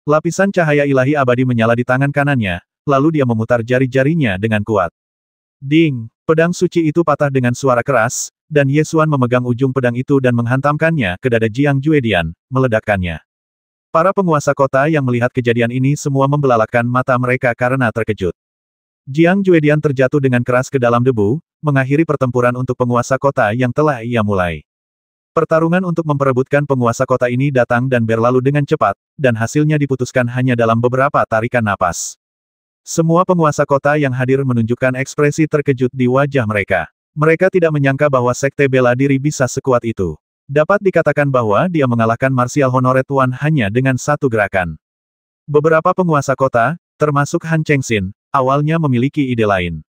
Lapisan cahaya ilahi abadi menyala di tangan kanannya, lalu dia memutar jari-jarinya dengan kuat. Ding! Pedang suci itu patah dengan suara keras, dan Ye Xuan memegang ujung pedang itu dan menghantamkannya ke dada Jiang Juedian, meledakkannya. Para penguasa kota yang melihat kejadian ini semua membelalakan mata mereka karena terkejut. Jiang Juedian terjatuh dengan keras ke dalam debu, mengakhiri pertempuran untuk penguasa kota yang telah ia mulai. Pertarungan untuk memperebutkan penguasa kota ini datang dan berlalu dengan cepat, dan hasilnya diputuskan hanya dalam beberapa tarikan napas. Semua penguasa kota yang hadir menunjukkan ekspresi terkejut di wajah mereka. Mereka tidak menyangka bahwa sekte bela diri bisa sekuat itu. Dapat dikatakan bahwa dia mengalahkan Martial Honored One hanya dengan satu gerakan. Beberapa penguasa kota, termasuk Han Chengxin, awalnya memiliki ide lain.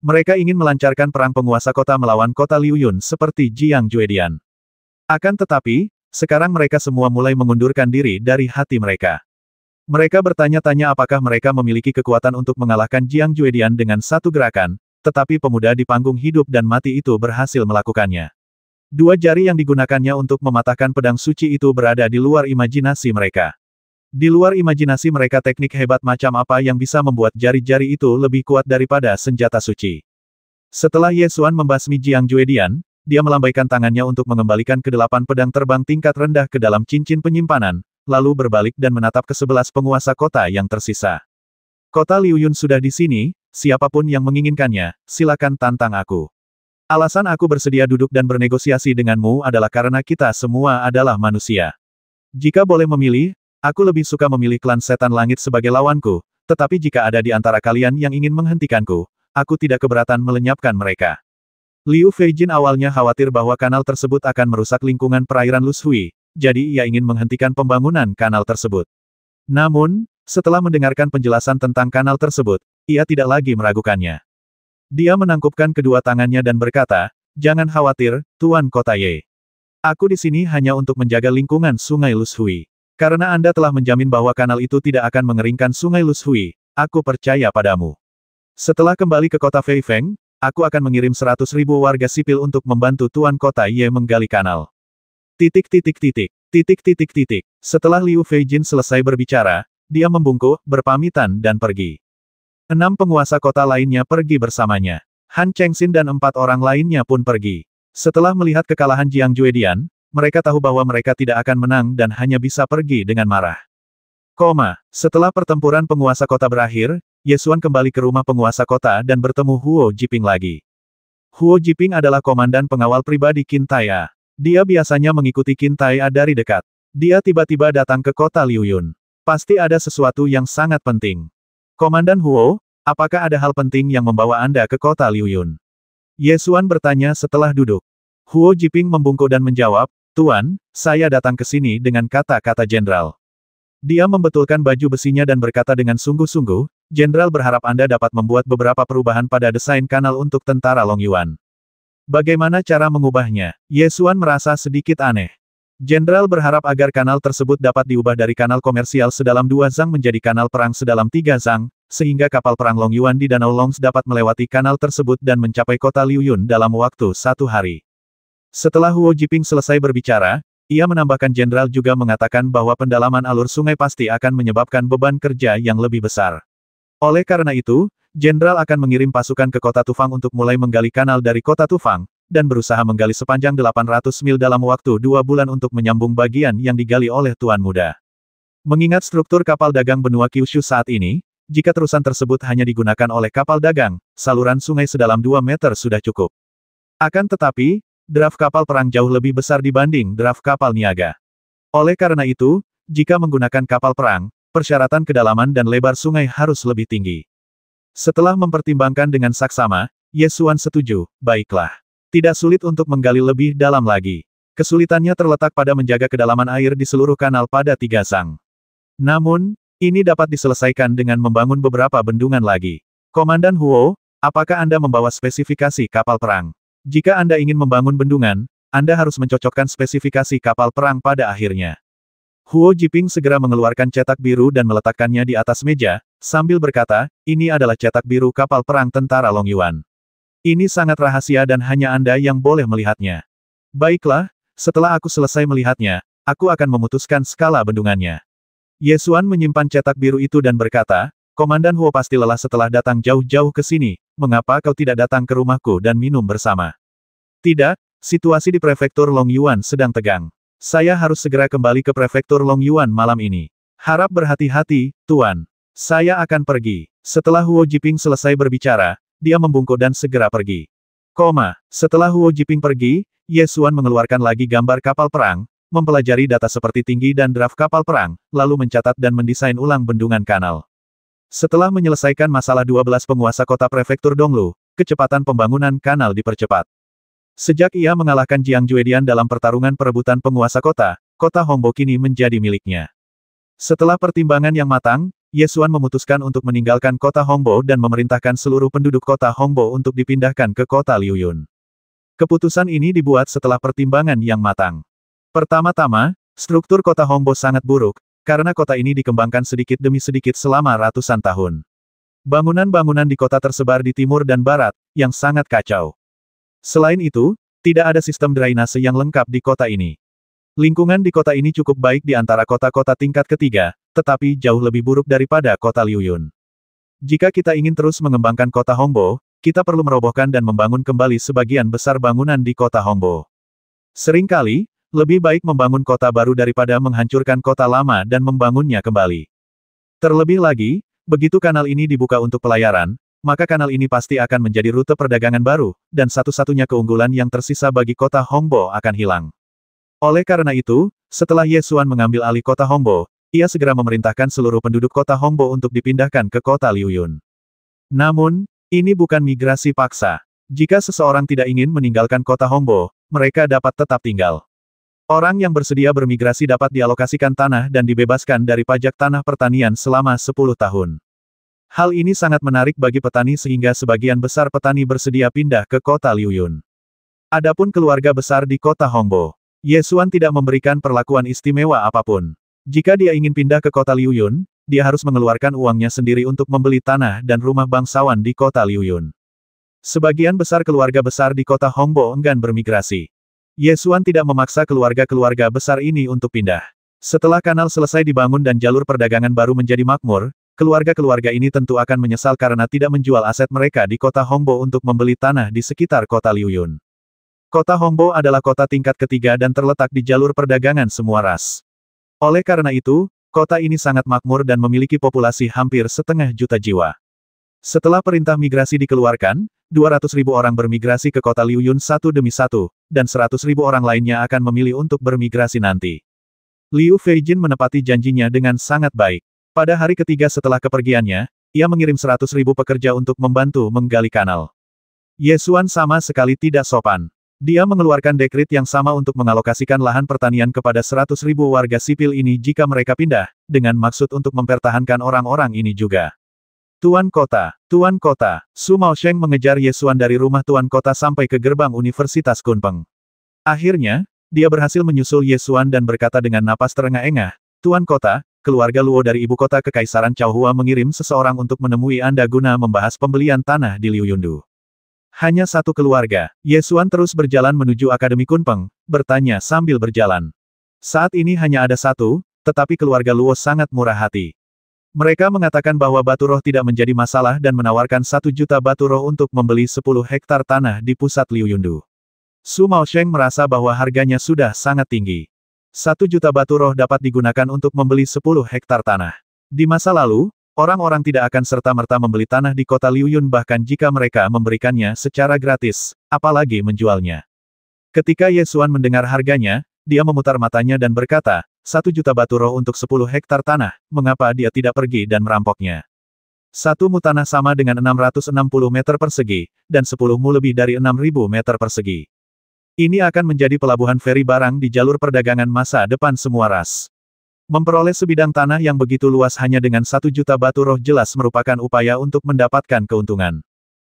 Mereka ingin melancarkan perang penguasa kota melawan kota Liu Yun seperti Jiang Juedian. Akan tetapi, sekarang mereka semua mulai mengundurkan diri dari hati mereka. Mereka bertanya-tanya apakah mereka memiliki kekuatan untuk mengalahkan Jiang Juedian dengan satu gerakan, tetapi pemuda di panggung hidup dan mati itu berhasil melakukannya. Dua jari yang digunakannya untuk mematahkan pedang suci itu berada di luar imajinasi mereka. Di luar imajinasi mereka teknik hebat macam apa yang bisa membuat jari-jari itu lebih kuat daripada senjata suci. Setelah Ye Xuan membasmi Jiang Juedian, dia melambaikan tangannya untuk mengembalikan ke-8 pedang terbang tingkat rendah ke dalam cincin penyimpanan, lalu berbalik dan menatap ke-11 penguasa kota yang tersisa. Kota Liu Yun sudah di sini, siapapun yang menginginkannya, silakan tantang aku. Alasan aku bersedia duduk dan bernegosiasi denganmu adalah karena kita semua adalah manusia. Jika boleh memilih, aku lebih suka memilih klan setan langit sebagai lawanku, tetapi jika ada di antara kalian yang ingin menghentikanku, aku tidak keberatan melenyapkan mereka. Liu Feijin awalnya khawatir bahwa kanal tersebut akan merusak lingkungan perairan Lushui, jadi ia ingin menghentikan pembangunan kanal tersebut. Namun, setelah mendengarkan penjelasan tentang kanal tersebut, ia tidak lagi meragukannya. Dia menangkupkan kedua tangannya dan berkata, "Jangan khawatir, Tuan Kota Ye. Aku di sini hanya untuk menjaga lingkungan Sungai Lushui. Karena Anda telah menjamin bahwa kanal itu tidak akan mengeringkan Sungai Lushui, aku percaya padamu. Setelah kembali ke kota Feifeng, aku akan mengirim 100.000 warga sipil untuk membantu Tuan Kota Ye menggali kanal." Setelah Liu Feijin selesai berbicara, dia membungkuk, berpamitan dan pergi. 6 penguasa kota lainnya pergi bersamanya. Han Chengxin dan 4 orang lainnya pun pergi. Setelah melihat kekalahan Jiang Juedian, mereka tahu bahwa mereka tidak akan menang dan hanya bisa pergi dengan marah. Setelah pertempuran penguasa kota berakhir, Ye Xuan kembali ke rumah penguasa kota dan bertemu Huo Jiping lagi. Huo Jiping adalah komandan pengawal pribadi Qin Tai'a. Dia biasanya mengikuti Qin Tai'a dari dekat. Dia tiba-tiba datang ke kota Liu Yun. Pasti ada sesuatu yang sangat penting. Komandan Huo, apakah ada hal penting yang membawa Anda ke kota Liu Yun? Ye Xuan bertanya setelah duduk. Huo Jiping membungkuk dan menjawab, "Tuan, saya datang ke sini dengan kata-kata jenderal." Dia membetulkan baju besinya dan berkata dengan sungguh-sungguh, "Jenderal berharap Anda dapat membuat beberapa perubahan pada desain kanal untuk tentara Long Yuan. Bagaimana cara mengubahnya?" Ye Xuan merasa sedikit aneh. Jenderal berharap agar kanal tersebut dapat diubah dari kanal komersial sedalam 2 zang menjadi kanal perang sedalam 3 zang, sehingga kapal perang Long Yuan di Danau Longs dapat melewati kanal tersebut dan mencapai kota Liu Yun dalam waktu 1 hari. Setelah Huo Jiping selesai berbicara, ia menambahkan jenderal juga mengatakan bahwa pendalaman alur sungai pasti akan menyebabkan beban kerja yang lebih besar. Oleh karena itu, jenderal akan mengirim pasukan ke kota Tufang untuk mulai menggali kanal dari kota Tufang, dan berusaha menggali sepanjang 800 mil dalam waktu 2 bulan untuk menyambung bagian yang digali oleh Tuan Muda. Mengingat struktur kapal dagang benua Kyushu saat ini, jika terusan tersebut hanya digunakan oleh kapal dagang, saluran sungai sedalam 2 meter sudah cukup. Akan tetapi, draft kapal perang jauh lebih besar dibanding draft kapal niaga. Oleh karena itu, jika menggunakan kapal perang, persyaratan kedalaman dan lebar sungai harus lebih tinggi. Setelah mempertimbangkan dengan saksama, Ye Xuan setuju, "Baiklah. Tidak sulit untuk menggali lebih dalam lagi. Kesulitannya terletak pada menjaga kedalaman air di seluruh kanal pada 3 zang. Namun, ini dapat diselesaikan dengan membangun beberapa bendungan lagi." Komandan Huo, apakah Anda membawa spesifikasi kapal perang? Jika Anda ingin membangun bendungan, Anda harus mencocokkan spesifikasi kapal perang pada akhirnya. Huo Jiping segera mengeluarkan cetak biru dan meletakkannya di atas meja, sambil berkata, "Ini adalah cetak biru kapal perang tentara Long Yuan. Ini sangat rahasia dan hanya Anda yang boleh melihatnya." "Baiklah, setelah aku selesai melihatnya, aku akan memutuskan skala bendungannya." Ye Xuan menyimpan cetak biru itu dan berkata, "Komandan Huo pasti lelah setelah datang jauh-jauh ke sini, mengapa kau tidak datang ke rumahku dan minum bersama?" "Tidak, situasi di prefektur Long Yuan sedang tegang. Saya harus segera kembali ke prefektur Longyuan malam ini. Harap berhati-hati, Tuan. Saya akan pergi. Setelah Huo Jiping selesai berbicara, dia membungkuk dan segera pergi. Setelah Huo Jiping pergi, Ye Xuan mengeluarkan lagi gambar kapal perang, mempelajari data seperti tinggi dan draft kapal perang, lalu mencatat dan mendesain ulang bendungan kanal. Setelah menyelesaikan masalah 12 penguasa kota prefektur Donglu, kecepatan pembangunan kanal dipercepat. Sejak ia mengalahkan Jiang Juedian dalam pertarungan perebutan penguasa kota, kota Hongbo kini menjadi miliknya. Setelah pertimbangan yang matang, Ye Xuan memutuskan untuk meninggalkan kota Hongbo dan memerintahkan seluruh penduduk kota Hongbo untuk dipindahkan ke kota Liuyun. Keputusan ini dibuat setelah pertimbangan yang matang. Pertama-tama, struktur kota Hongbo sangat buruk, karena kota ini dikembangkan sedikit demi sedikit selama ratusan tahun. Bangunan-bangunan di kota tersebar di timur dan barat, yang sangat kacau. Selain itu, tidak ada sistem drainase yang lengkap di kota ini. Lingkungan di kota ini cukup baik di antara kota-kota tingkat ketiga, tetapi jauh lebih buruk daripada kota Liuyun. Jika kita ingin terus mengembangkan kota Hongbo, kita perlu merobohkan dan membangun kembali sebagian besar bangunan di kota Hongbo. Seringkali, lebih baik membangun kota baru daripada menghancurkan kota lama dan membangunnya kembali. Terlebih lagi, begitu kanal ini dibuka untuk pelayaran, maka kanal ini pasti akan menjadi rute perdagangan baru, dan satu-satunya keunggulan yang tersisa bagi kota Hongbo akan hilang. Oleh karena itu, setelah Ye Xuan mengambil alih kota Hongbo, ia segera memerintahkan seluruh penduduk kota Hongbo untuk dipindahkan ke kota Liuyun. Namun, ini bukan migrasi paksa. Jika seseorang tidak ingin meninggalkan kota Hongbo, mereka dapat tetap tinggal. Orang yang bersedia bermigrasi dapat dialokasikan tanah dan dibebaskan dari pajak tanah pertanian selama 10 tahun. Hal ini sangat menarik bagi petani sehingga sebagian besar petani bersedia pindah ke kota Liuyun. Adapun keluarga besar di kota Hongbo, Ye Xuan tidak memberikan perlakuan istimewa apapun. Jika dia ingin pindah ke kota Liuyun, dia harus mengeluarkan uangnya sendiri untuk membeli tanah dan rumah bangsawan di kota Liuyun. Sebagian besar keluarga besar di kota Hongbo enggan bermigrasi. Ye Xuan tidak memaksa keluarga-keluarga besar ini untuk pindah. Setelah kanal selesai dibangun dan jalur perdagangan baru menjadi makmur, keluarga-keluarga ini tentu akan menyesal karena tidak menjual aset mereka di kota Hongbo untuk membeli tanah di sekitar kota Liuyun. Kota Hongbo adalah kota tingkat ketiga dan terletak di jalur perdagangan semua ras. Oleh karena itu, kota ini sangat makmur dan memiliki populasi hampir 1,5 juta jiwa. Setelah perintah migrasi dikeluarkan, 200.000 orang bermigrasi ke kota Liuyun satu demi satu, dan 100.000 orang lainnya akan memilih untuk bermigrasi nanti. Liu Feijin menepati janjinya dengan sangat baik. Pada hari ketiga setelah kepergiannya, ia mengirim 100.000 pekerja untuk membantu menggali kanal. Ye Xuan sama sekali tidak sopan. Dia mengeluarkan dekret yang sama untuk mengalokasikan lahan pertanian kepada 100.000 warga sipil ini jika mereka pindah, dengan maksud untuk mempertahankan orang-orang ini juga. Tuan Kota, Su Maosheng mengejar Ye Xuan dari rumah Tuan Kota sampai ke gerbang Universitas Kunpeng. Akhirnya, dia berhasil menyusul Ye Xuan dan berkata dengan napas terengah-engah, Tuan Kota, keluarga Luo dari ibu kota Kekaisaran Chaohua mengirim seseorang untuk menemui Anda guna membahas pembelian tanah di Liuyundu. Hanya satu keluarga. Ye Xuan terus berjalan menuju Akademi Kunpeng, bertanya sambil berjalan. Saat ini hanya ada satu, tetapi keluarga Luo sangat murah hati. Mereka mengatakan bahwa batu roh tidak menjadi masalah dan menawarkan 1 juta batu roh untuk membeli 10 hektar tanah di pusat Liuyundu. Su Maosheng merasa bahwa harganya sudah sangat tinggi. 1 juta batu roh dapat digunakan untuk membeli 10 hektar tanah. Di masa lalu, orang-orang tidak akan serta-merta membeli tanah di kota Liuyun bahkan jika mereka memberikannya secara gratis, apalagi menjualnya. Ketika Ye Xuan mendengar harganya, dia memutar matanya dan berkata, 1 juta batu roh untuk 10 hektar tanah, mengapa dia tidak pergi dan merampoknya? 1 mu tanah sama dengan 660 meter persegi, dan 10 mu lebih dari 6.000 meter persegi. Ini akan menjadi pelabuhan feri barang di jalur perdagangan masa depan semua ras. Memperoleh sebidang tanah yang begitu luas hanya dengan 1 juta batu roh jelas merupakan upaya untuk mendapatkan keuntungan.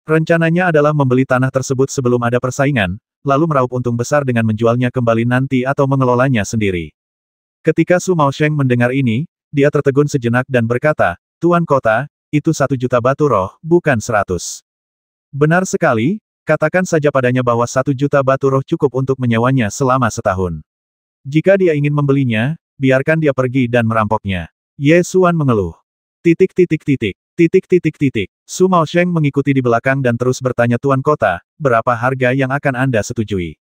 Rencananya adalah membeli tanah tersebut sebelum ada persaingan, lalu meraup untung besar dengan menjualnya kembali nanti atau mengelolanya sendiri. Ketika Su Maosheng mendengar ini, dia tertegun sejenak dan berkata, Tuan Kota, itu 1 juta batu roh, bukan 100. Benar sekali. Katakan saja padanya bahwa 1 juta batu roh cukup untuk menyewanya selama setahun. Jika dia ingin membelinya, biarkan dia pergi dan merampoknya. Ye Xuan mengeluh. Su Maosheng mengikuti di belakang dan terus bertanya Tuan Kota, berapa harga yang akan Anda setujui?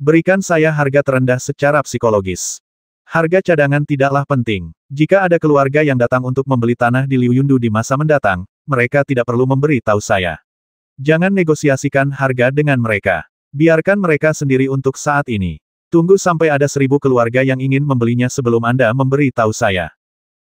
Berikan saya harga terendah secara psikologis. Harga cadangan tidaklah penting. Jika ada keluarga yang datang untuk membeli tanah di Liu Yundu di masa mendatang, mereka tidak perlu memberi tahu saya. Jangan negosiasikan harga dengan mereka. Biarkan mereka sendiri untuk saat ini. Tunggu sampai ada 1000 keluarga yang ingin membelinya sebelum Anda memberi tahu saya.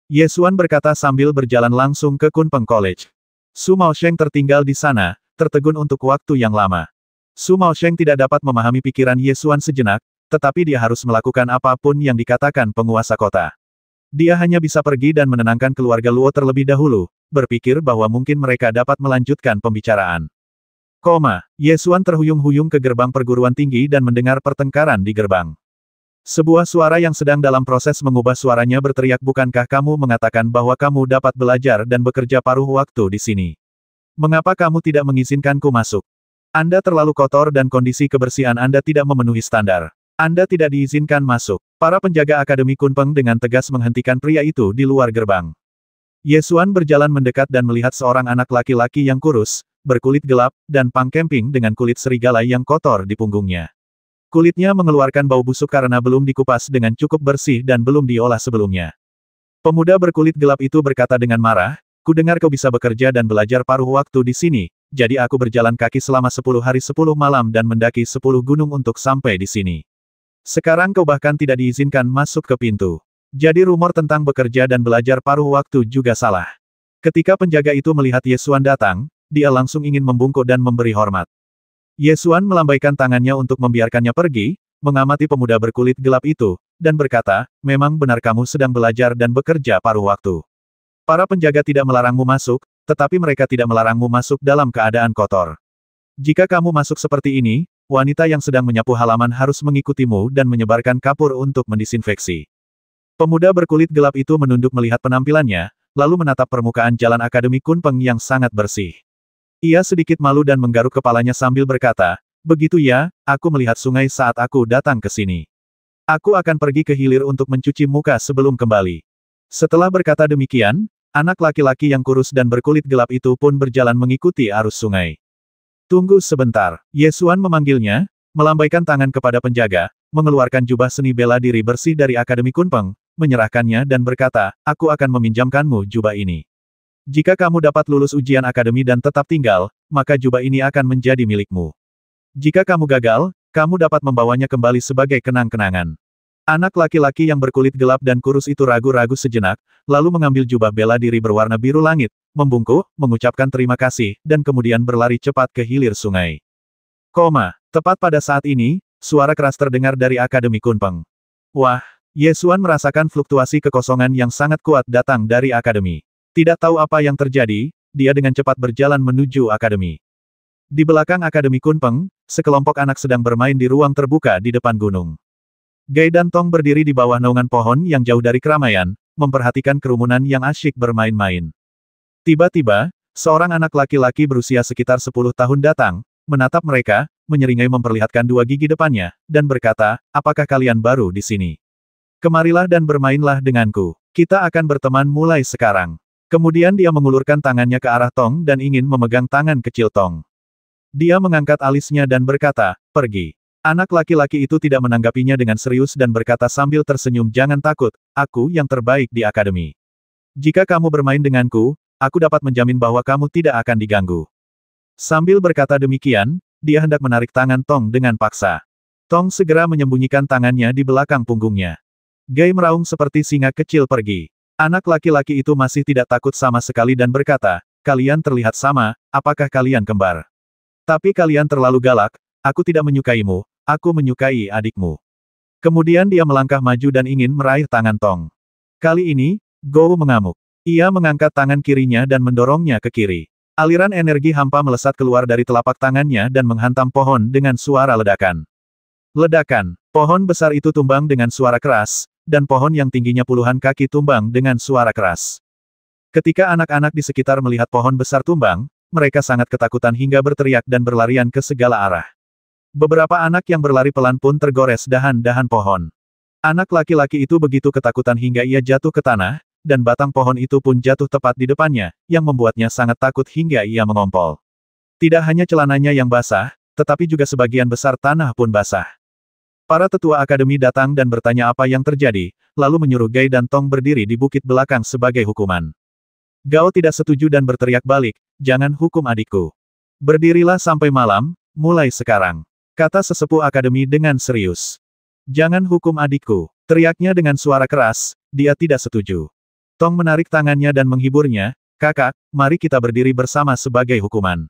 Ye Xuan berkata sambil berjalan langsung ke Kunpeng College. Su Maosheng tertinggal di sana, tertegun untuk waktu yang lama. Su Maosheng tidak dapat memahami pikiran Ye Xuan sejenak, tetapi dia harus melakukan apapun yang dikatakan penguasa kota. Dia hanya bisa pergi dan menenangkan keluarga Luo terlebih dahulu, berpikir bahwa mungkin mereka dapat melanjutkan pembicaraan. Ye Xuan terhuyung-huyung ke gerbang perguruan tinggi dan mendengar pertengkaran di gerbang. Sebuah suara yang sedang dalam proses mengubah suaranya berteriak, bukankah kamu mengatakan bahwa kamu dapat belajar dan bekerja paruh waktu di sini? Mengapa kamu tidak mengizinkanku masuk? Anda terlalu kotor dan kondisi kebersihan Anda tidak memenuhi standar. Anda tidak diizinkan masuk. Para penjaga Akademi Kunpeng dengan tegas menghentikan pria itu di luar gerbang. Ye Xuan berjalan mendekat dan melihat seorang anak laki-laki yang kurus, berkulit gelap, dan pangkemping dengan kulit serigala yang kotor di punggungnya. Kulitnya mengeluarkan bau busuk karena belum dikupas dengan cukup bersih dan belum diolah sebelumnya. Pemuda berkulit gelap itu berkata dengan marah, "Ku dengar kau bisa bekerja dan belajar paruh waktu di sini, jadi aku berjalan kaki selama 10 hari 10 malam dan mendaki 10 gunung untuk sampai di sini. Sekarang kau bahkan tidak diizinkan masuk ke pintu. Jadi rumor tentang bekerja dan belajar paruh waktu juga salah." Ketika penjaga itu melihat Ye Xuan datang, dia langsung ingin membungkuk dan memberi hormat. Ye Xuan melambaikan tangannya untuk membiarkannya pergi, mengamati pemuda berkulit gelap itu, dan berkata, "Memang benar kamu sedang belajar dan bekerja paruh waktu. Para penjaga tidak melarangmu masuk, tetapi mereka tidak melarangmu masuk dalam keadaan kotor. Jika kamu masuk seperti ini, wanita yang sedang menyapu halaman harus mengikutimu dan menyebarkan kapur untuk mendisinfeksi." Pemuda berkulit gelap itu menunduk melihat penampilannya, lalu menatap permukaan jalan Akademi Kunpeng yang sangat bersih. Ia sedikit malu dan menggaruk kepalanya sambil berkata, "Begitu ya, aku melihat sungai saat aku datang ke sini. Aku akan pergi ke hilir untuk mencuci muka sebelum kembali." Setelah berkata demikian, anak laki-laki yang kurus dan berkulit gelap itu pun berjalan mengikuti arus sungai. "Tunggu sebentar," Ye Xuan memanggilnya, melambaikan tangan kepada penjaga, mengeluarkan jubah seni bela diri bersih dari Akademi Kunpeng, menyerahkannya dan berkata, "Aku akan meminjamkanmu jubah ini. Jika kamu dapat lulus ujian akademi dan tetap tinggal, maka jubah ini akan menjadi milikmu. Jika kamu gagal, kamu dapat membawanya kembali sebagai kenang-kenangan." Anak laki-laki yang berkulit gelap dan kurus itu ragu-ragu sejenak, lalu mengambil jubah bela diri berwarna biru langit, membungkuk, mengucapkan terima kasih, dan kemudian berlari cepat ke hilir sungai. Tepat pada saat ini, suara keras terdengar dari Akademi Kunpeng. Wah! Ye Xuan merasakan fluktuasi kekosongan yang sangat kuat datang dari akademi. Tidak tahu apa yang terjadi, dia dengan cepat berjalan menuju akademi. Di belakang Akademi Kunpeng, sekelompok anak sedang bermain di ruang terbuka di depan gunung. Gai dan Tong berdiri di bawah naungan pohon yang jauh dari keramaian, memperhatikan kerumunan yang asyik bermain-main. Tiba-tiba, seorang anak laki-laki berusia sekitar 10 tahun datang, menatap mereka, menyeringai memperlihatkan 2 gigi depannya, dan berkata, "Apakah kalian baru di sini? Kemarilah dan bermainlah denganku. Kita akan berteman mulai sekarang." Kemudian dia mengulurkan tangannya ke arah Tong dan ingin memegang tangan kecil Tong. Dia mengangkat alisnya dan berkata, "Pergi." Anak laki-laki itu tidak menanggapinya dengan serius dan berkata sambil tersenyum, "Jangan takut, aku yang terbaik di akademi. Jika kamu bermain denganku, aku dapat menjamin bahwa kamu tidak akan diganggu." Sambil berkata demikian, dia hendak menarik tangan Tong dengan paksa. Tong segera menyembunyikan tangannya di belakang punggungnya. Gai meraung seperti singa kecil pergi. Anak laki-laki itu masih tidak takut sama sekali dan berkata, "Kalian terlihat sama, apakah kalian kembar? Tapi kalian terlalu galak, aku tidak menyukaimu, aku menyukai adikmu." Kemudian dia melangkah maju dan ingin meraih tangan Tong. Kali ini, Gou mengamuk. Ia mengangkat tangan kirinya dan mendorongnya ke kiri. Aliran energi hampa melesat keluar dari telapak tangannya dan menghantam pohon dengan suara ledakan. Ledakan. Pohon besar itu tumbang dengan suara keras, dan pohon yang tingginya puluhan kaki tumbang dengan suara keras. Ketika anak-anak di sekitar melihat pohon besar tumbang, mereka sangat ketakutan hingga berteriak dan berlarian ke segala arah. Beberapa anak yang berlari pelan pun tergores dahan-dahan pohon. Anak laki-laki itu begitu ketakutan hingga ia jatuh ke tanah, dan batang pohon itu pun jatuh tepat di depannya, yang membuatnya sangat takut hingga ia mengompol. Tidak hanya celananya yang basah, tetapi juga sebagian besar tanah pun basah. Para tetua akademi datang dan bertanya apa yang terjadi, lalu menyuruh Gai dan Tong berdiri di bukit belakang sebagai hukuman. Gao tidak setuju dan berteriak balik, "Jangan hukum adikku. Berdirilah sampai malam, mulai sekarang," kata sesepuh akademi dengan serius. "Jangan hukum adikku," teriaknya dengan suara keras, dia tidak setuju. Tong menarik tangannya dan menghiburnya, "Kakak, mari kita berdiri bersama sebagai hukuman.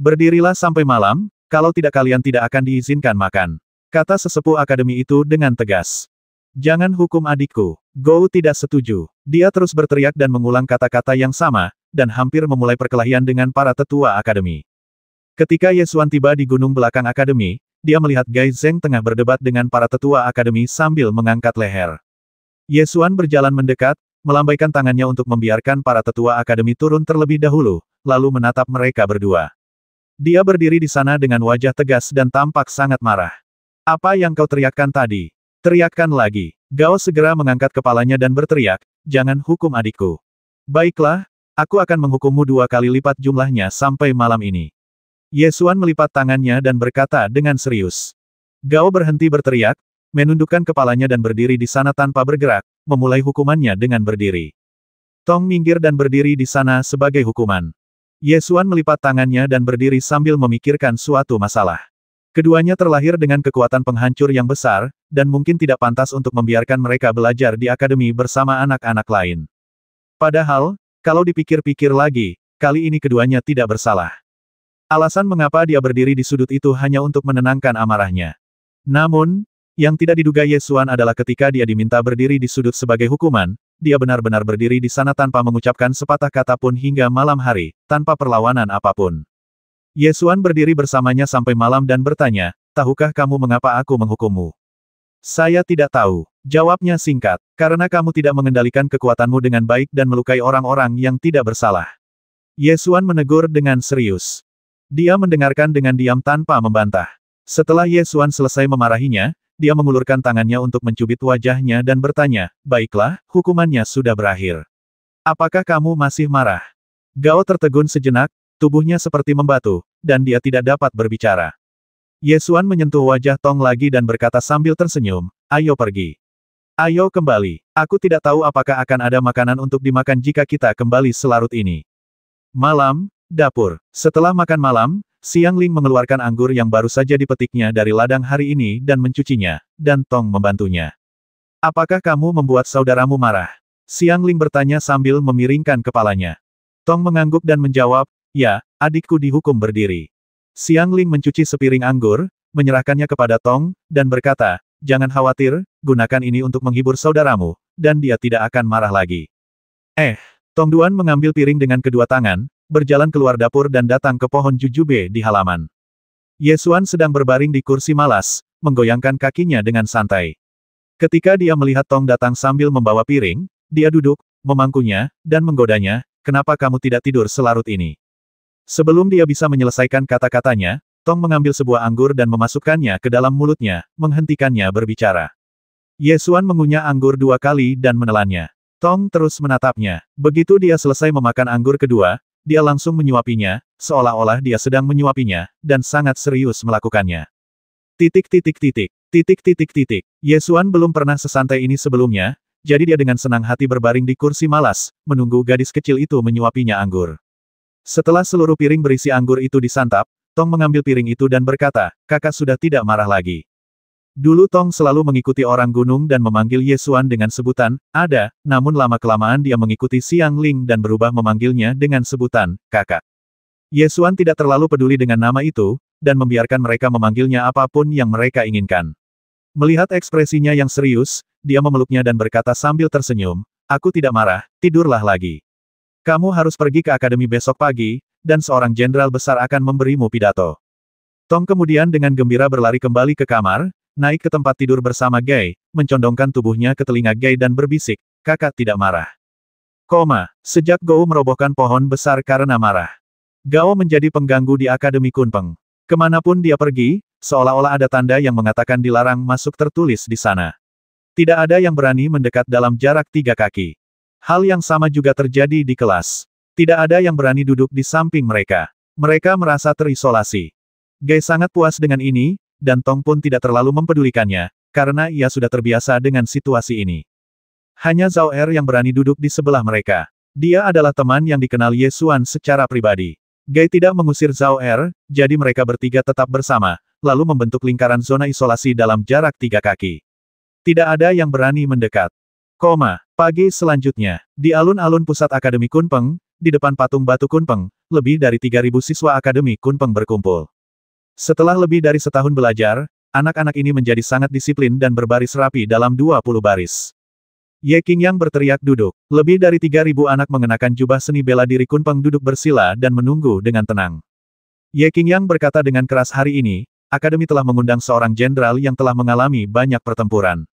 Berdirilah sampai malam, kalau tidak kalian tidak akan diizinkan makan," kata sesepuh akademi itu dengan tegas. "Jangan hukum adikku." Gou tidak setuju. Dia terus berteriak dan mengulang kata-kata yang sama, dan hampir memulai perkelahian dengan para tetua akademi. Ketika Ye Xuan tiba di gunung belakang akademi, dia melihat Gai Zheng tengah berdebat dengan para tetua akademi sambil mengangkat leher. Ye Xuan berjalan mendekat, melambaikan tangannya untuk membiarkan para tetua akademi turun terlebih dahulu, lalu menatap mereka berdua. Dia berdiri di sana dengan wajah tegas dan tampak sangat marah. "Apa yang kau teriakkan tadi? Teriakkan lagi." Gao segera mengangkat kepalanya dan berteriak, "Jangan hukum adikku. Baiklah, aku akan menghukummu 2 kali lipat jumlahnya sampai malam ini." Ye Xuan melipat tangannya dan berkata dengan serius. Gao berhenti berteriak, menundukkan kepalanya dan berdiri di sana tanpa bergerak, memulai hukumannya dengan berdiri. Tong minggir dan berdiri di sana sebagai hukuman. Ye Xuan melipat tangannya dan berdiri sambil memikirkan suatu masalah. Keduanya terlahir dengan kekuatan penghancur yang besar, dan mungkin tidak pantas untuk membiarkan mereka belajar di akademi bersama anak-anak lain. Padahal, kalau dipikir-pikir lagi, kali ini keduanya tidak bersalah. Alasan mengapa dia berdiri di sudut itu hanya untuk menenangkan amarahnya. Namun, yang tidak diduga Ye Xuan adalah ketika dia diminta berdiri di sudut sebagai hukuman, dia benar-benar berdiri di sana tanpa mengucapkan sepatah kata pun hingga malam hari, tanpa perlawanan apapun. Ye Xuan berdiri bersamanya sampai malam dan bertanya, "Tahukah kamu mengapa aku menghukummu?" "Saya tidak tahu," jawabnya singkat, "karena kamu tidak mengendalikan kekuatanmu dengan baik dan melukai orang-orang yang tidak bersalah." Ye Xuan menegur dengan serius. Dia mendengarkan dengan diam tanpa membantah. Setelah Ye Xuan selesai memarahinya, dia mengulurkan tangannya untuk mencubit wajahnya dan bertanya, "Baiklah, hukumannya sudah berakhir. Apakah kamu masih marah?" Gao tertegun sejenak, tubuhnya seperti membatu, dan dia tidak dapat berbicara. Ye Xuan menyentuh wajah Tong lagi dan berkata sambil tersenyum, "Ayo pergi. Ayo kembali. Aku tidak tahu apakah akan ada makanan untuk dimakan jika kita kembali selarut ini." Malam, dapur. Setelah makan malam, Xiang Ling mengeluarkan anggur yang baru saja dipetiknya dari ladang hari ini dan mencucinya, dan Tong membantunya. "Apakah kamu membuat saudaramu marah?" Xiang Ling bertanya sambil memiringkan kepalanya. Tong mengangguk dan menjawab, "Ya, adikku dihukum berdiri." Xiang Ling mencuci sepiring anggur, menyerahkannya kepada Tong, dan berkata, "Jangan khawatir, gunakan ini untuk menghibur saudaramu, dan dia tidak akan marah lagi." Tong Duan mengambil piring dengan kedua tangan, berjalan keluar dapur dan datang ke pohon jujube di halaman. Ye Xuan sedang berbaring di kursi malas, menggoyangkan kakinya dengan santai. Ketika dia melihat Tong datang sambil membawa piring, dia duduk, memangkunya, dan menggodanya, "Kenapa kamu tidak tidur selarut ini?" Sebelum dia bisa menyelesaikan kata-katanya, Tong mengambil sebuah anggur dan memasukkannya ke dalam mulutnya, menghentikannya berbicara. Ye Xuan mengunyah anggur 2 kali dan menelannya. Tong terus menatapnya. Begitu dia selesai memakan anggur kedua, dia langsung menyuapinya, seolah-olah dia sedang menyuapinya, dan sangat serius melakukannya. Ye Xuan belum pernah sesantai ini sebelumnya, jadi dia dengan senang hati berbaring di kursi malas, menunggu gadis kecil itu menyuapinya anggur. Setelah seluruh piring berisi anggur itu disantap, Tong mengambil piring itu dan berkata, "Kakak sudah tidak marah lagi." Dulu Tong selalu mengikuti orang gunung dan memanggil Ye Xuan dengan sebutan, "Ada," namun lama-kelamaan dia mengikuti Xiang Ling dan berubah memanggilnya dengan sebutan, "Kakak." Ye Xuan tidak terlalu peduli dengan nama itu, dan membiarkan mereka memanggilnya apapun yang mereka inginkan. Melihat ekspresinya yang serius, dia memeluknya dan berkata sambil tersenyum, "Aku tidak marah, tidurlah lagi. Kamu harus pergi ke akademi besok pagi, dan seorang jenderal besar akan memberimu pidato." Tong kemudian dengan gembira berlari kembali ke kamar, naik ke tempat tidur bersama Gai, mencondongkan tubuhnya ke telinga Gai dan berbisik, "Kakak tidak marah." Sejak Gou merobohkan pohon besar karena marah. Gao menjadi pengganggu di Akademi Kunpeng. Kemanapun dia pergi, seolah-olah ada tanda yang mengatakan dilarang masuk tertulis di sana. Tidak ada yang berani mendekat dalam jarak 3 kaki. Hal yang sama juga terjadi di kelas. Tidak ada yang berani duduk di samping mereka. Mereka merasa terisolasi. Gai sangat puas dengan ini, dan Tong pun tidak terlalu mempedulikannya, karena ia sudah terbiasa dengan situasi ini. Hanya Zhao Er yang berani duduk di sebelah mereka. Dia adalah teman yang dikenal Ye Xuan secara pribadi. Gai tidak mengusir Zhao Er, jadi mereka bertiga tetap bersama, lalu membentuk lingkaran zona isolasi dalam jarak 3 kaki. Tidak ada yang berani mendekat. Pagi selanjutnya, di alun-alun pusat Akademi Kunpeng, di depan patung batu Kunpeng, lebih dari 3.000 siswa Akademi Kunpeng berkumpul. Setelah lebih dari setahun belajar, anak-anak ini menjadi sangat disiplin dan berbaris rapi dalam 20 baris. Ye Qingyang berteriak duduk. Lebih dari 3.000 anak mengenakan jubah seni bela diri Kunpeng duduk bersila dan menunggu dengan tenang. Ye Qingyang berkata dengan keras, hari ini, Akademi telah mengundang seorang jenderal yang telah mengalami banyak pertempuran.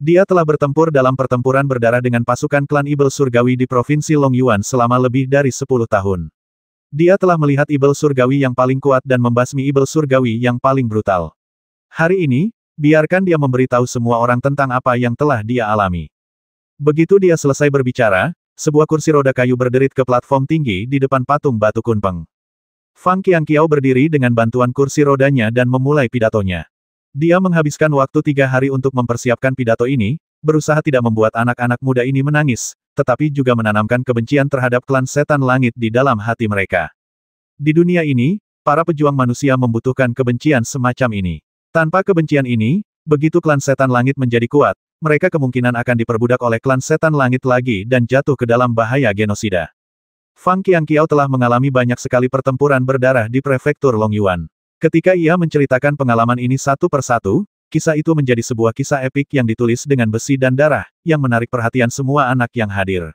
Dia telah bertempur dalam pertempuran berdarah dengan pasukan klan Ibel Surgawi di Provinsi Longyuan selama lebih dari 10 tahun. Dia telah melihat Ibel Surgawi yang paling kuat dan membasmi Ibel Surgawi yang paling brutal. Hari ini, biarkan dia memberitahu semua orang tentang apa yang telah dia alami. Begitu dia selesai berbicara, sebuah kursi roda kayu berderit ke platform tinggi di depan patung batu Kunpeng. Fang Qiangqiao berdiri dengan bantuan kursi rodanya dan memulai pidatonya. Dia menghabiskan waktu 3 hari untuk mempersiapkan pidato ini, berusaha tidak membuat anak-anak muda ini menangis, tetapi juga menanamkan kebencian terhadap klan setan langit di dalam hati mereka. Di dunia ini, para pejuang manusia membutuhkan kebencian semacam ini. Tanpa kebencian ini, begitu klan setan langit menjadi kuat, mereka kemungkinan akan diperbudak oleh klan setan langit lagi dan jatuh ke dalam bahaya genosida. Fang Qiangqiao telah mengalami banyak sekali pertempuran berdarah di prefektur Longyuan. Ketika ia menceritakan pengalaman ini satu persatu, kisah itu menjadi sebuah kisah epik yang ditulis dengan besi dan darah, yang menarik perhatian semua anak yang hadir.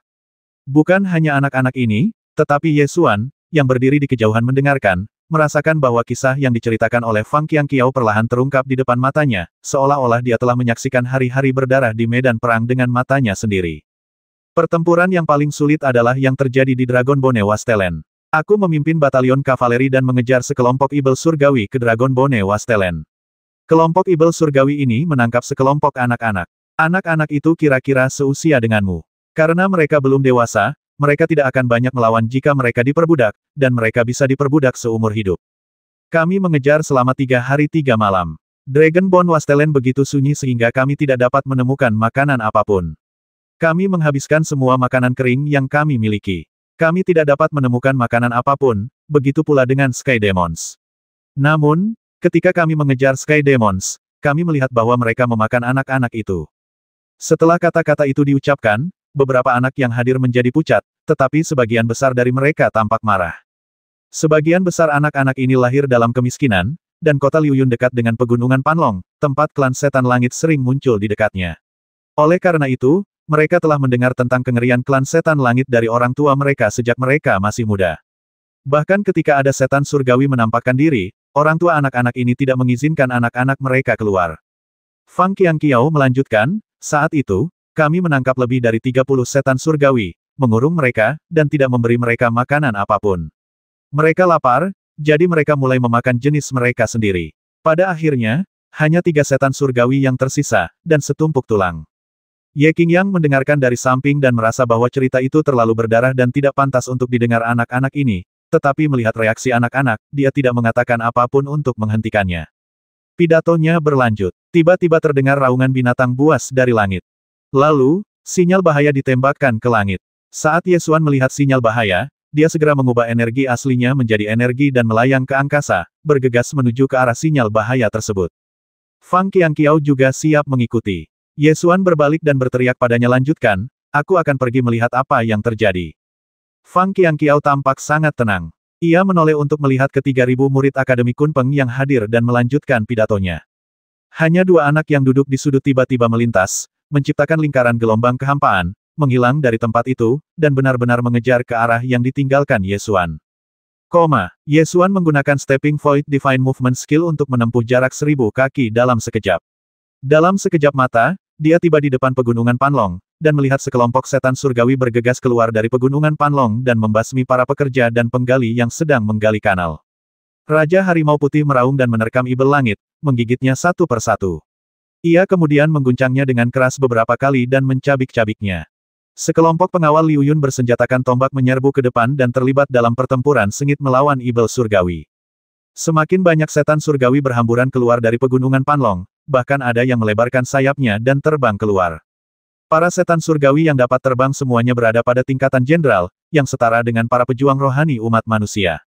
Bukan hanya anak-anak ini, tetapi Ye Xuan, yang berdiri di kejauhan mendengarkan, merasakan bahwa kisah yang diceritakan oleh Fang Qiangqiao perlahan terungkap di depan matanya, seolah-olah dia telah menyaksikan hari-hari berdarah di medan perang dengan matanya sendiri. Pertempuran yang paling sulit adalah yang terjadi di Dragonbone Wastelen. Aku memimpin batalion kavaleri dan mengejar sekelompok Ibel Surgawi ke Dragonbone Wastelen. Kelompok Ibel Surgawi ini menangkap sekelompok anak-anak. Anak-anak itu kira-kira seusia denganmu. Karena mereka belum dewasa, mereka tidak akan banyak melawan jika mereka diperbudak, dan mereka bisa diperbudak seumur hidup. Kami mengejar selama 3 hari 3 malam. Dragonbone Wastelen begitu sunyi sehingga kami tidak dapat menemukan makanan apapun. Kami menghabiskan semua makanan kering yang kami miliki. Kami tidak dapat menemukan makanan apapun, begitu pula dengan Sky Demons. Namun, ketika kami mengejar Sky Demons, kami melihat bahwa mereka memakan anak-anak itu. Setelah kata-kata itu diucapkan, beberapa anak yang hadir menjadi pucat, tetapi sebagian besar dari mereka tampak marah. Sebagian besar anak-anak ini lahir dalam kemiskinan, dan kota Liuyun dekat dengan pegunungan Panlong, tempat klan setan langit sering muncul di dekatnya. Oleh karena itu, mereka telah mendengar tentang kengerian klan setan langit dari orang tua mereka sejak mereka masih muda. Bahkan ketika ada setan surgawi menampakkan diri, orang tua anak-anak ini tidak mengizinkan anak-anak mereka keluar. Fang Qiangqiao melanjutkan, saat itu, kami menangkap lebih dari 30 setan surgawi, mengurung mereka, dan tidak memberi mereka makanan apapun. Mereka lapar, jadi mereka mulai memakan jenis mereka sendiri. Pada akhirnya, hanya 3 setan surgawi yang tersisa, dan setumpuk tulang. Ye Qingyang mendengarkan dari samping dan merasa bahwa cerita itu terlalu berdarah dan tidak pantas untuk didengar anak-anak ini, tetapi melihat reaksi anak-anak, dia tidak mengatakan apapun untuk menghentikannya. Pidatonya berlanjut. Tiba-tiba terdengar raungan binatang buas dari langit. Lalu, sinyal bahaya ditembakkan ke langit. Saat Ye Xuan melihat sinyal bahaya, dia segera mengubah energi aslinya menjadi energi dan melayang ke angkasa, bergegas menuju ke arah sinyal bahaya tersebut. Fang Qiangqiao juga siap mengikuti. Ye Xuan berbalik dan berteriak padanya, lanjutkan, aku akan pergi melihat apa yang terjadi. Fang Qiangqiao tampak sangat tenang. Ia menoleh untuk melihat ke 3.000 murid Akademi Kunpeng yang hadir dan melanjutkan pidatonya. Hanya 2 anak yang duduk di sudut tiba-tiba melintas, menciptakan lingkaran gelombang kehampaan, menghilang dari tempat itu, dan benar-benar mengejar ke arah yang ditinggalkan Ye Xuan. Ye Xuan menggunakan Stepping Void Divine Movement Skill untuk menempuh jarak 1000 kaki dalam sekejap. Dalam sekejap mata, dia tiba di depan pegunungan Panlong, dan melihat sekelompok setan surgawi bergegas keluar dari pegunungan Panlong dan membasmi para pekerja dan penggali yang sedang menggali kanal. Raja Harimau Putih meraung dan menerkam Ibel Langit, menggigitnya satu persatu. Ia kemudian mengguncangnya dengan keras beberapa kali dan mencabik-cabiknya. Sekelompok pengawal Liuyun bersenjatakan tombak menyerbu ke depan dan terlibat dalam pertempuran sengit melawan Ibel Surgawi. Semakin banyak setan surgawi berhamburan keluar dari pegunungan Panlong, bahkan ada yang melebarkan sayapnya dan terbang keluar. Para setan surgawi yang dapat terbang semuanya berada pada tingkatan jenderal, yang setara dengan para pejuang rohani umat manusia.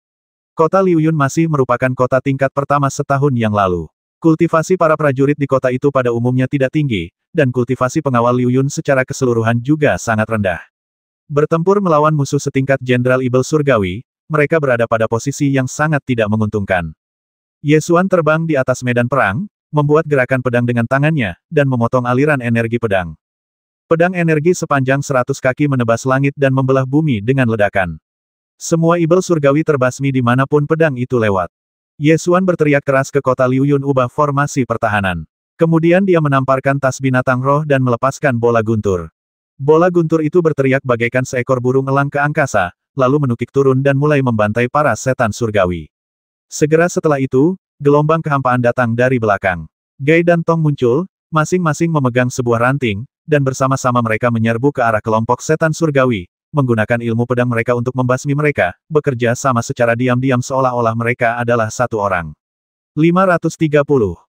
Kota Liuyun masih merupakan kota tingkat pertama setahun yang lalu. Kultivasi para prajurit di kota itu pada umumnya tidak tinggi, dan kultivasi pengawal Liuyun secara keseluruhan juga sangat rendah. Bertempur melawan musuh setingkat Jenderal Ibel Surgawi, mereka berada pada posisi yang sangat tidak menguntungkan. Yesuan terbang di atas medan perang, membuat gerakan pedang dengan tangannya, dan memotong aliran energi pedang. Pedang energi sepanjang 100 kaki menebas langit dan membelah bumi dengan ledakan. Semua Ibel Surgawi terbasmi dimanapun pedang itu lewat. Yesuan berteriak keras ke kota Liuyun ubah formasi pertahanan. Kemudian dia menamparkan tas binatang roh dan melepaskan bola guntur. Bola guntur itu berteriak bagaikan seekor burung elang ke angkasa, lalu menukik turun dan mulai membantai para setan surgawi. Segera setelah itu, gelombang kehampaan datang dari belakang. Gai dan Tong muncul, masing-masing memegang sebuah ranting, dan bersama-sama mereka menyerbu ke arah kelompok setan surgawi, menggunakan ilmu pedang mereka untuk membasmi mereka, bekerja sama secara diam-diam seolah-olah mereka adalah satu orang. 530.